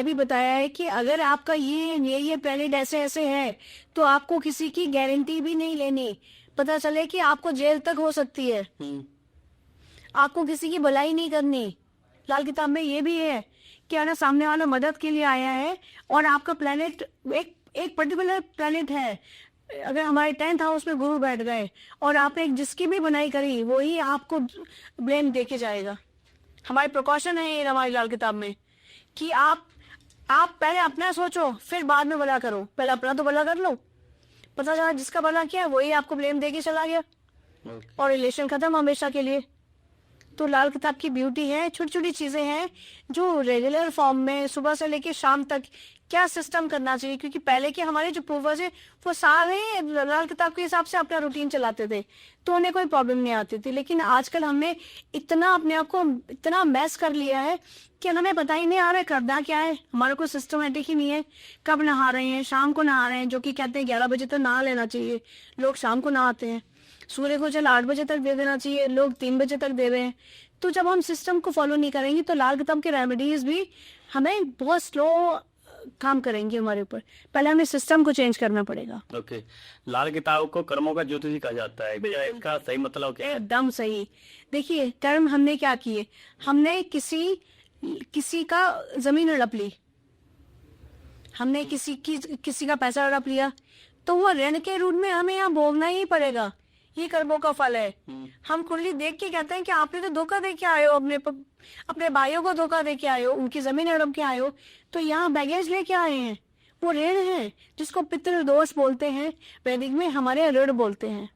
भी बताया है कि अगर आपका ये प्लेनेट ऐसे ऐसे है तो आपको किसी की गारंटी भी नहीं लेनी। पता चले कि आपको जेल तक हो सकती है, आपको किसी की भलाई नहीं करनी। लाल किताब में ये भी है कि अगर सामने वाला मदद के लिए आया है और आपका प्लेनेट एक पर्टिकुलर प्लेनेट है, अगर हमारे 10th हाउस में गुरु बैठ गए और आपने जिसकी भी बनाई करी वही आपको ब्लेम देके जाएगा। हमारी प्रिकॉशन है ये हमारी लाल किताब में कि आप पहले अपना सोचो फिर बाद में भला करो, पहले अपना तो भला कर लो। पता चला जिसका भला किया वही आपको ब्लेम देके चला गया और रिलेशन खत्म हमेशा के लिए। तो लाल किताब की ब्यूटी है, छोटी छोटी चीजें हैं जो रेगुलर फॉर्म में सुबह से लेके शाम तक क्या सिस्टम करना चाहिए, क्योंकि पहले के हमारे जो पूर्वज है वो सारे लाल किताब के हिसाब से अपना रूटीन चलाते थे तो उन्हें कोई प्रॉब्लम नहीं आती थी। लेकिन आजकल हमने इतना अपने आप को इतना मैस कर लिया है कि हमें पता ही नहीं आ रहा है करना क्या है, हमारा कोई सिस्टमेटिक ही नहीं है। कब नहा रहे हैं, शाम को नहा रहे हैं, जो कि कहते हैं 11 बजे तक नहा लेना चाहिए, लोग शाम को नहाते हैं। सूर्य को जल 8 बजे तक दे देना चाहिए, लोग 3 बजे तक दे रहे हैं। तो जब हम सिस्टम को फॉलो नहीं करेंगे तो लाल किताब के रेमेडीज भी हमें बहुत स्लो काम करेंगे हमारे ऊपर। पहले हमें सिस्टम को चेंज करना पड़ेगा। ओके। लाल किताब को कर्मों का ज्योतिषी कहा जाता है, क्या इसका सही मतलब क्या है? एकदम सही। देखिए टर्म हमने क्या किए, हमने किसी का जमीन हड़प ली, हमने किसी का पैसा हड़प लिया, तो वो ऋण के रूप में हमें यहाँ भोगना ही पड़ेगा। ये कर्मों का फल है। हम कुंडली देख के कहते हैं कि आपने तो धोखा दे के आए हो, अपने भाइयों को धोखा दे के आए हो, उनकी जमीन हड़प के आए हो, तो यहाँ बैगेज लेके आए हैं। वो ऋण है जिसको पितृ दोष बोलते हैं, वैदिक में हमारे ऋण बोलते हैं।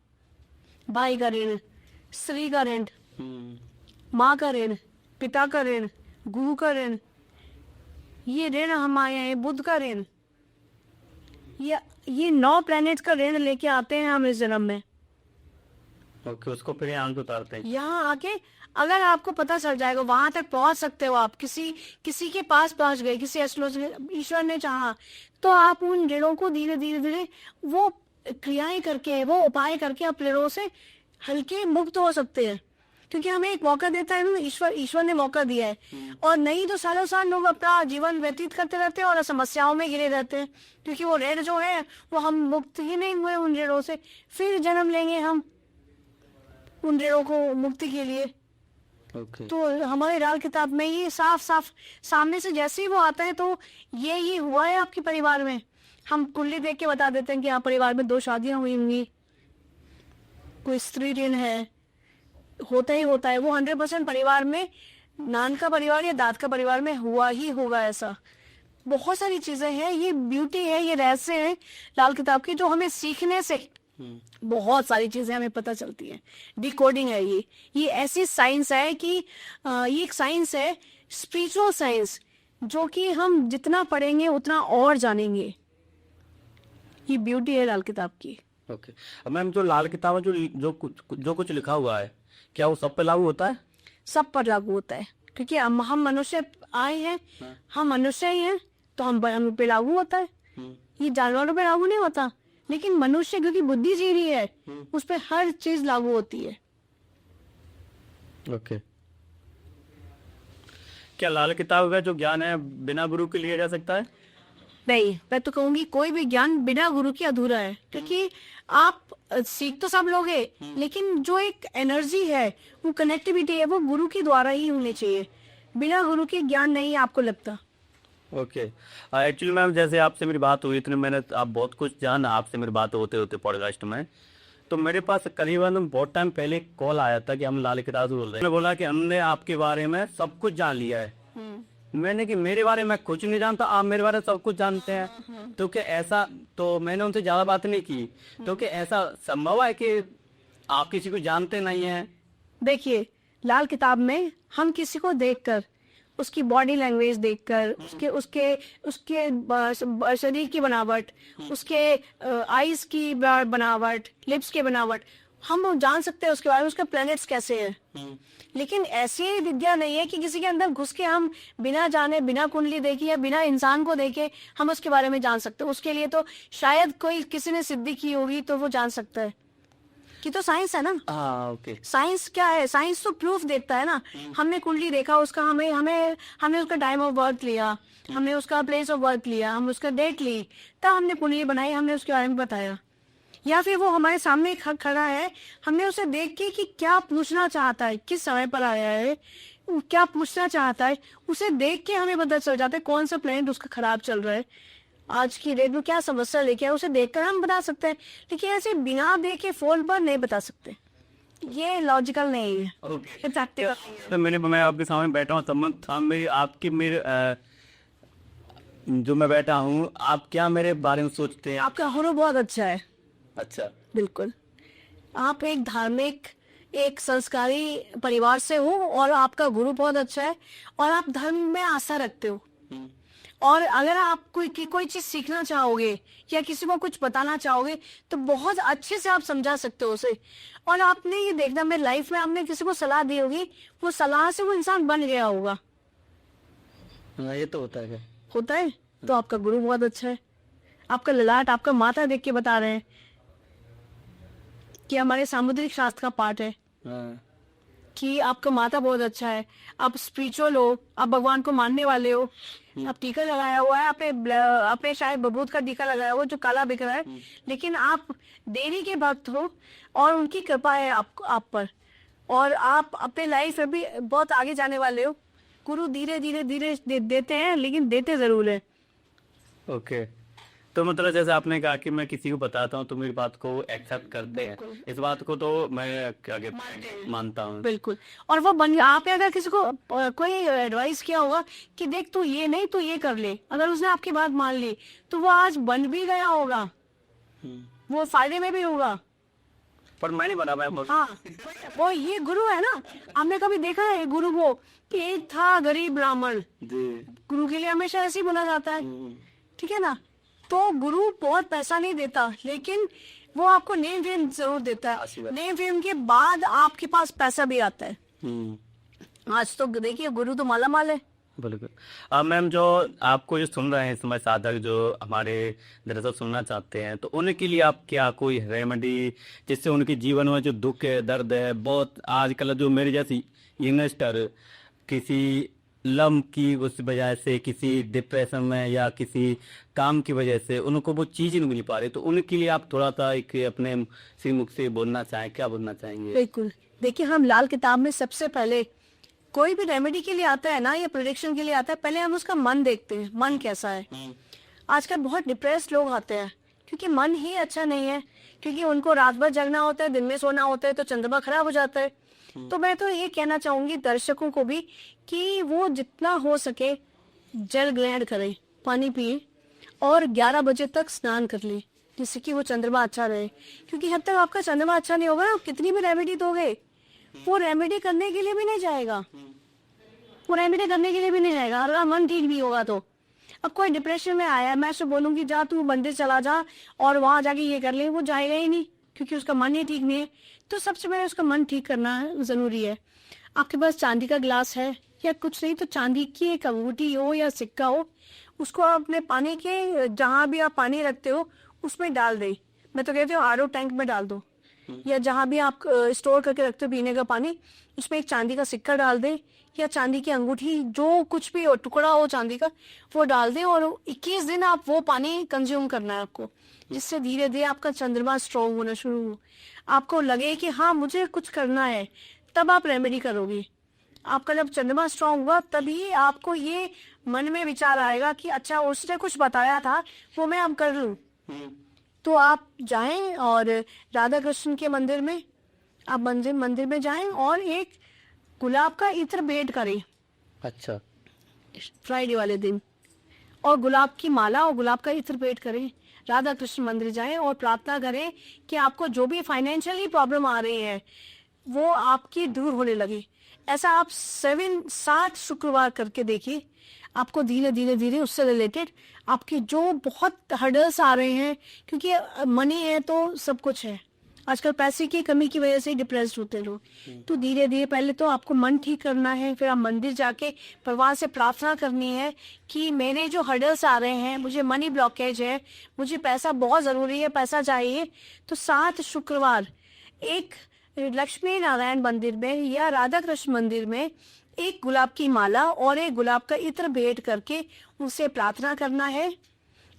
भाई का ऋण, स्त्री का ऋण, माँ का ऋण, पिता का ऋण, गुरु का ऋण, ये ऋण हमारे हैं। बुध का ऋण, ये 9 प्लैनेट्स का ऋण लेके आते हैं हम इस जन्म में। ओके, उसको फिर यहाँ उतारते हैं। यहाँ आके अगर आपको पता चल जाएगा वहां तक पहुंच सकते हो आप, किसी के पास पहुंच गए, किसी एस्ट्रोलॉजर ईश्वर ने चाहा तो आप उन ऋणों को धीरे धीरे वो क्रियाएं करके, वो उपाय करके आप ऋणों से हल्के मुक्त हो सकते हैं। क्योंकि हमें एक मौका देता है ना ईश्वर ने मौका दिया है, और नहीं तो सालों साल लोग अपना जीवन व्यतीत करते रहते हैं और समस्याओं में घिरे रहते हैं, क्योंकि वो ऋण जो है वो हम मुक्त ही नहीं हुए उन ऋणों से। फिर जन्म लेंगे हम उन ऋणों को मुक्ति के लिए। तो हमारे लाल किताब में ये साफ साफ सामने से जैसे ही वो आता है तो ये हुआ है आपके परिवार में, हम कुंडली देख के बता देते हैं कि आप परिवार में 2 शादियां हुई होंगी, कोई स्त्री ऋण है, होता ही होता है वो 100% परिवार में, नान का परिवार या दाद का परिवार में हुआ ही होगा ऐसा। बहुत सारी चीजें हैं, ये ब्यूटी है, ये रहस्य है लाल किताब की, जो हमें सीखने से बहुत सारी चीजें हमें पता चलती हैं। डिकोडिंग है ये ऐसी साइंस है कि ये एक साइंस है, स्पिरिचुअल साइंस, जो कि हम जितना पढ़ेंगे उतना और जानेंगे। ये ब्यूटी है लाल किताब की। ओके। अब मैम जो लाल किताब में जो कुछ लिखा हुआ है, क्या वो सब पे लागू होता है? सब पर लागू होता है, क्योंकि हम मनुष्य आए हैं, हम मनुष्य ही हैं, तो हम पे लागू होता है। ये जानवरों पे लागू नहीं होता, लेकिन मनुष्य क्योंकि बुद्धिजीवी है, उस पर हर चीज लागू होती है। ओके। क्या लाल किताब का जो ज्ञान है बिना गुरु के लिया जा सकता है? नहीं, मैं तो कहूंगी कोई भी ज्ञान बिना गुरु के अधूरा है, क्योंकि आप सीख तो सब लोगे, लेकिन जो एक एनर्जी है, वो कनेक्टिविटी है, वो गुरु के द्वारा ही होनी चाहिए। बिना गुरु के ज्ञान नहीं आपको लगता। ओके। एक्चुअली मैम जैसे आपसे मेरी बात हुई इतने मैंने आप बहुत कुछ जाना आपसे मेरी बात होते होते पॉडकास्ट में, तो मेरे पास करीबन बहुत टाइम पहले कॉल आया था कि हम लाल किताब बोल रहे हैं। मैं बोला कि हमने आपके बारे में सब कुछ जान लिया है। मैंने कि मेरे बारे में कुछ नहीं जानता, आप मेरे बारे में सब कुछ जानते हैं, तो क्या ऐसा, तो मैंने उनसे ज्यादा बात नहीं की, तो क्या ऐसा संभव है कि आप किसी को जानते नहीं हैं? देखिए, लाल किताब में हम किसी को देखकर, उसकी बॉडी लैंग्वेज देखकर, उसके उसके उसके शरीर की बनावट, उसके आईज की बनावट, लिप्स की बनावट, हम जान सकते हैं उसके बारे में, उसके प्लैनेट्स कैसे हैं। लेकिन ऐसी विद्या नहीं है कि किसी के अंदर घुस के हम बिना जाने, बिना कुंडली देखे या बिना इंसान को देखे हम उसके बारे में जान सकते हैं। उसके लिए तो शायद कोई किसी ने सिद्धि की होगी, तो वो जान सकता है कि तो साइंस है ना। हाँ, ओके। साइंस क्या है? साइंस तो प्रूफ देता है ना। हमने कुंडली देखा, उसका हमें हमें हमने उसका टाइम ऑफ बर्थ लिया, हमने उसका प्लेस ऑफ बर्थ लिया, हम उसका डेट ली, तब हमने कुंडली बनाई, हमने उसके बारे में बताया। या फिर वो हमारे सामने खड़ा है, हमने उसे देख के कि क्या पूछना चाहता है, किस समय पर आया है, क्या पूछना चाहता है, उसे देख के हमें पता चल जाता है कौन सा प्लेनेट उसका खराब चल रहा है, आज की डेट में क्या समस्या लेके आए, उसे देखकर हम बता सकते हैं। लेकिन ऐसे बिना देखे फोन पर नहीं बता सकते, ये लॉजिकल नहीं है। ओके। इफेक्टिव। तो मैं आपके सामने बैठा हूँ, संबंध था मेरी आपकी मेरे जो मैं बैठा हूँ, आप क्या मेरे बारे में सोचते हैं? आपका हुनर बहुत अच्छा है। अच्छा। बिल्कुल, आप एक धार्मिक, एक संस्कारी परिवार से हो, और आपका गुरु बहुत अच्छा है, और आप धर्म में आस्था रखते हो। और अगर आप कोई चीज सीखना चाहोगे या किसी को कुछ बताना चाहोगे, तो बहुत अच्छे से आप समझा सकते हो उसे। और आपने ये देखना, मेरे लाइफ में आपने किसी को सलाह दी होगी, वो सलाह से वो इंसान बन गया होगा। हाँ, ये तो होता है। होता है। तो आपका गुरु बहुत अच्छा है। आपका ललाट, आपका माथा देख के बता रहे हैं कि हमारे सामुद्रिक शास्त्र का पाठ है हाँ। कि आपका माता बहुत अच्छा है, आप स्पिरिचुअल हो, आप भगवान को मानने वाले हो, आप टीका लगाया हुआ है, आपने शायद बबूत का टीका लगाया हुआ जो काला बिक रहा है, लेकिन आप देवी के भक्त हो और उनकी कृपा है आप पर, और आप अपने लाइफ में भी बहुत आगे जाने वाले हो। गुरु धीरे धीरे धीरे देते हैं, लेकिन देते जरूर है। ओके। तो मतलब जैसे आपने कहा कि मैं किसी को बताता हूँ तो मेरी बात को एक्सेप्ट करते हैं, इस बात को तो मैं आगे मानता हूँ। बिल्कुल। और वो आपने अगर किसी को कोई एडवाइस किया होगा कि देख तू ये नहीं तो ये कर ले, अगर उसने आपकी बात मान ली, तो वो आज बन भी गया होगा, वो फायदे में भी होगा। पर मैं नहीं बना पाया। हाँ, वो ये गुरु है ना। हमने कभी देखा है गुरु वो कि एक था गरीब ब्राह्मण, गुरु के लिए हमेशा ऐसे ही बोला जाता है, ठीक है ना। तो गुरु बहुत पैसा नहीं देता, लेकिन वो आपको नेम फेम जरूर देता है। नेम फेम के बाद आपके पास पैसा भी आता है। आज तो देखिए गुरु तो माला माल है। बिल्कुल। मैम जो आपको जो सुन रहे हैं समय साधक जो हमारे दरअसल सुनना चाहते हैं, तो उनके लिए आप क्या कोई रेमेडी, जिससे उनके जीवन में जो दुख है, दर्द है, बहुत आजकल जो मेरे जैसी यंगस्टर किसी लम की उस वजह से, किसी डिप्रेशन में या किसी काम की वजह से उनको वो चीज नहीं मिल पा रही, तो उनके लिए आप थोड़ा सा एक अपने श्रीमुख से बोलना चाहें, क्या बोलना चाहेंगे? बिल्कुल। देखिए, हम लाल किताब में सबसे पहले कोई भी रेमेडी के लिए आता है ना, या प्रोडिक्शन के लिए आता है, पहले हम उसका मन देखते हैं, मन कैसा है। आजकल बहुत डिप्रेस्ड लोग आते हैं क्योंकि मन ही अच्छा नहीं है, क्योंकि उनको रात भर जगना होता है, दिन में सोना होता है, तो चंद्रमा खराब हो जाता है। तो मैं तो ये कहना चाहूंगी दर्शकों को भी कि वो जितना हो सके जल ग्रहण करें, पानी पिए और 11 बजे तक स्नान कर ले, जिससे कि वो चंद्रमा अच्छा रहे। क्योंकि जब तक आपका चंद्रमा अच्छा नहीं होगा ना, कितनी भी रेमेडी दोगे वो रेमेडी करने के लिए भी नहीं जाएगा, वो रेमेडी करने के लिए भी नहीं जाएगा। अगर मन ठीक नहीं होगा तो अब कोई डिप्रेशन में आया, मैं उससे बोलूंगी जा तू मंदिर चला जा और वहां जाके ये कर ले, वो जाएगा ही नहीं, क्योंकि उसका मन ही ठीक नहीं है। तो सबसे पहले उसका मन ठीक करना जरूरी है। आपके पास चांदी का गिलास है या कुछ नहीं तो चांदी की एक अंगूठी हो या सिक्का हो, उसको आप अपने पानी के जहां भी आप पानी रखते हो उसमें डाल दे। मैं तो कहती हूँ आरओ टैंक में डाल दो, या जहां भी आप स्टोर करके रखते हो पीने का पानी, उसमें एक चांदी का सिक्का डाल दे या चांदी की अंगूठी, जो कुछ भी हो, टुकड़ा हो चांदी का, वो डाल दे। और 21 दिन आप वो पानी कंज्यूम करना है आपको, जिससे धीरे धीरे आपका चंद्रमा स्ट्रॉन्ग होना शुरू हो, आपको लगे कि हाँ मुझे कुछ करना है, तब आप रेमेडी करोगे। आपका जब चंद्रमा स्ट्रॉन्ग हुआ तभी आपको ये मन में विचार आएगा कि अच्छा उसने कुछ बताया था वो मैं अब कर लूं। तो आप जाएं और राधा कृष्ण के मंदिर में, आप मंदिर में जाएं और एक गुलाब का इत्र भेंट करें अच्छा। फ्राइडे वाले दिन, और गुलाब की माला और गुलाब का इत्र भेंट करें। राधा कृष्ण मंदिर जाएं और प्रार्थना करें कि आपको जो भी फाइनेंशियली प्रॉब्लम आ रही है वो आपकी दूर होने लगे। ऐसा आप 7 शुक्रवार करके देखिए, आपको धीरे धीरे धीरे उससे रिलेटेड आपके जो बहुत हर्डल्स आ रहे हैं, क्योंकि मनी है तो सब कुछ है, आजकल पैसे की कमी की वजह से डिप्रेस्ड होते हैं लोग। तो धीरे धीरे पहले तो आपको मन ठीक करना है, फिर आप मंदिर जाके भगवान से प्रार्थना करनी है कि मेरे जो हर्डल्स आ रहे हैं, मुझे मनी ब्लॉकेज है, मुझे पैसा बहुत ज़रूरी है, पैसा चाहिए। तो 7 शुक्रवार एक लक्ष्मी नारायण मंदिर में या राधा कृष्ण मंदिर में एक गुलाब की माला और एक गुलाब का इत्र भेंट करके उनसे प्रार्थना करना है।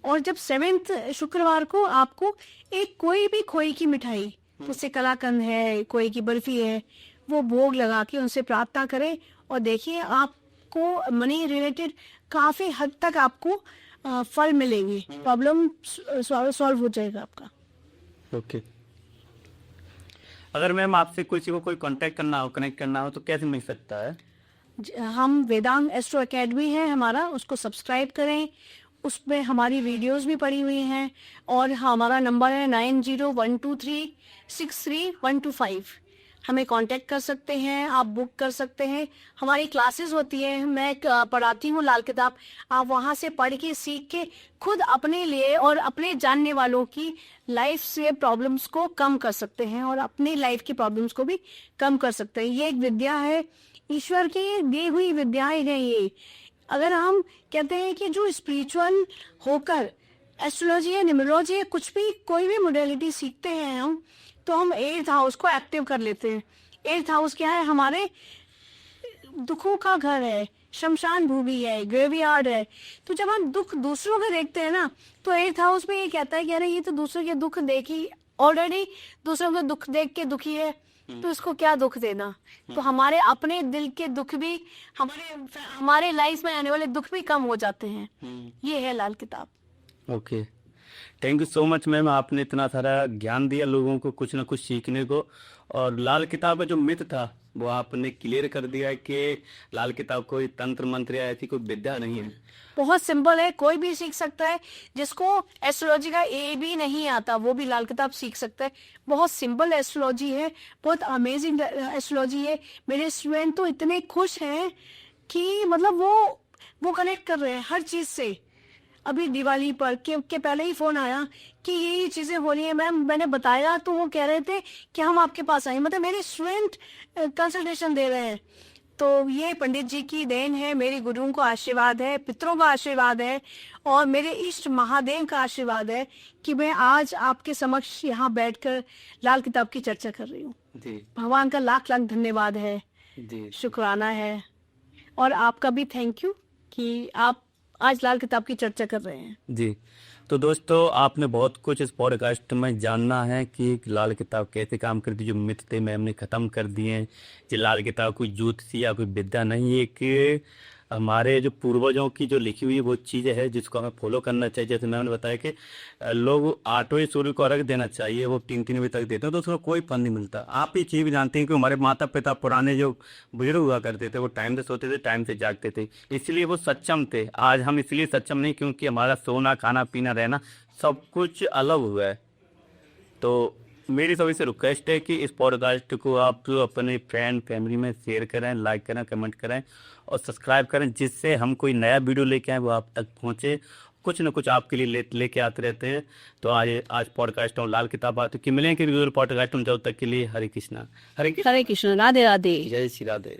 और जब 7वें शुक्रवार को आपको एक कोई भी खोए की मिठाई, जैसे कलाकंद है, खोए की बर्फी है, वो भोग लगा के उनसे प्रार्थना करें और देखिए आपको मनी रिलेटेड काफी हद तक आपको फल मिलेंगे, प्रॉब्लम सॉल्व हो जाएगा आपका। ओके। अगर मैम आपसे किसी को कोई कांटेक्ट करना हो, कनेक्ट करना हो तो कैसे मिल सकता है? हम वेदांग एस्ट्रो एकेडमी है हमारा, उसको सब्सक्राइब करें, उसमें हमारी वीडियोस भी पड़ी हुई हैं। और हमारा नंबर है 9012363125। हमें कांटेक्ट कर सकते हैं, आप बुक कर सकते हैं। हमारी क्लासेस होती है, मैं पढ़ाती हूँ लाल किताब, आप वहाँ से पढ़ के सीख के खुद अपने लिए और अपने जानने वालों की लाइफ से प्रॉब्लम्स को कम कर सकते हैं और अपनी लाइफ की प्रॉब्लम्स को भी कम कर सकते हैं। ये एक विद्या है, ईश्वर की दी हुई विद्याएं हैं ये। अगर हम कहते हैं कि जो स्पिरिचुअल होकर एस्ट्रोलॉजी या न्यूमरोलॉजी या कुछ भी कोई भी मोडेलिटी सीखते हैं हम, तो हम 8th हाउस को एक्टिव कर लेते हैं। 8th हाउस क्या है? हमारे दुखों का घर है, शमशान भूमि है, ग्रेवयार्ड है। तो जब हम दुख दूसरों के देखते हैं ना, तो 8th हाउस में ये कहता है कि अरे ये तो दूसरों के दुख देखी, ऑलरेडी दूसरों के दुख देख के दुखी है, तो इसको क्या दुख देना। तो हमारे अपने दिल के दुख भी, हमारे लाइफ में आने वाले दुख भी कम हो जाते हैं। ये है लाल किताब। Okay, thank you so much ma'am, आपने इतना सारा ज्ञान दिया लोगों को कुछ ना कुछ सीखने को। और लाल किताब का जो मिथ था वो आपने क्लियर कर दिया है कि लाल किताब कोई तंत्र मंत्र या ऐसी कोई विद्या नहीं है, बहुत सिंपल है, कोई भी सीख सकता है। जिसको एस्ट्रोलॉजी का ए भी नहीं आता वो भी लाल किताब सीख सकता है। बहुत सिंपल एस्ट्रोलॉजी है, बहुत अमेजिंग एस्ट्रोलॉजी है। मेरे स्टूडेंट तो इतने खुश हैं कि मतलब वो कनेक्ट कर रहे हैं हर चीज से। अभी दिवाली पर के पहले ही फोन आया कि ये चीजें हो रही है मैम, मैंने बताया तो वो कह रहे थे कि हम आपके पास आए। मतलब मेरे स्टूडेंट कंसल्टेशन दे रहे हैं। तो ये पंडित जी की देन है, मेरे गुरुओं का आशीर्वाद है, पितरों का आशीर्वाद है और मेरे इष्ट महादेव का आशीर्वाद है कि मैं आज आपके समक्ष यहाँ बैठकर लाल किताब की चर्चा कर रही हूँ। भगवान का लाख लाख धन्यवाद है, शुक्राना है। और आपका भी थैंक यू कि आप आज लाल किताब की चर्चा कर रहे हैं। जी, तो दोस्तों आपने बहुत कुछ इस पॉडकास्ट में जानना है कि लाल किताब कैसे काम करती है। जो मिथ थे मैम ने ख़त्म कर दिए हैं कि लाल किताब कोई ज्योतिषी या कोई विद्या नहीं है, एक हमारे जो पूर्वजों की जो लिखी हुई वो चीज़ें है जिसको हमें फॉलो करना चाहिए। जैसे मैंने बताया कि लोग 8वें सूर्य को अर्घ देना चाहिए, वो 3-3 बजे तक देते हैं तो उसको कोई फल नहीं मिलता। आप ये चीज़ भी जानते हैं कि हमारे माता पिता पुराने जो बुजुर्ग हुआ करते थे वो टाइम से सोते थे, टाइम से जागते थे, इसलिए वो सक्षम थे। आज हम इसलिए सक्षम नहीं क्योंकि हमारा सोना खाना पीना रहना सब कुछ अलग हुआ है। तो मेरी सभी से रिक्वेस्ट है कि इस पॉडकास्ट को आप अपने फ्रेंड फैमिली में शेयर करें, लाइक करें, कमेंट करें और सब्सक्राइब करें, जिससे हम कोई नया वीडियो लेके आए वो आप तक पहुंचे। कुछ न कुछ आपके लिए लेके आते रहते हैं। तो आज पॉडकास्ट और लाल किताब आते कि मिलेंगे पॉडकास्ट में। जब तक के लिए हरे कृष्णा, हरे कृष्ण, हरे कृष्ण, राधे राधे। जय श्री राधे।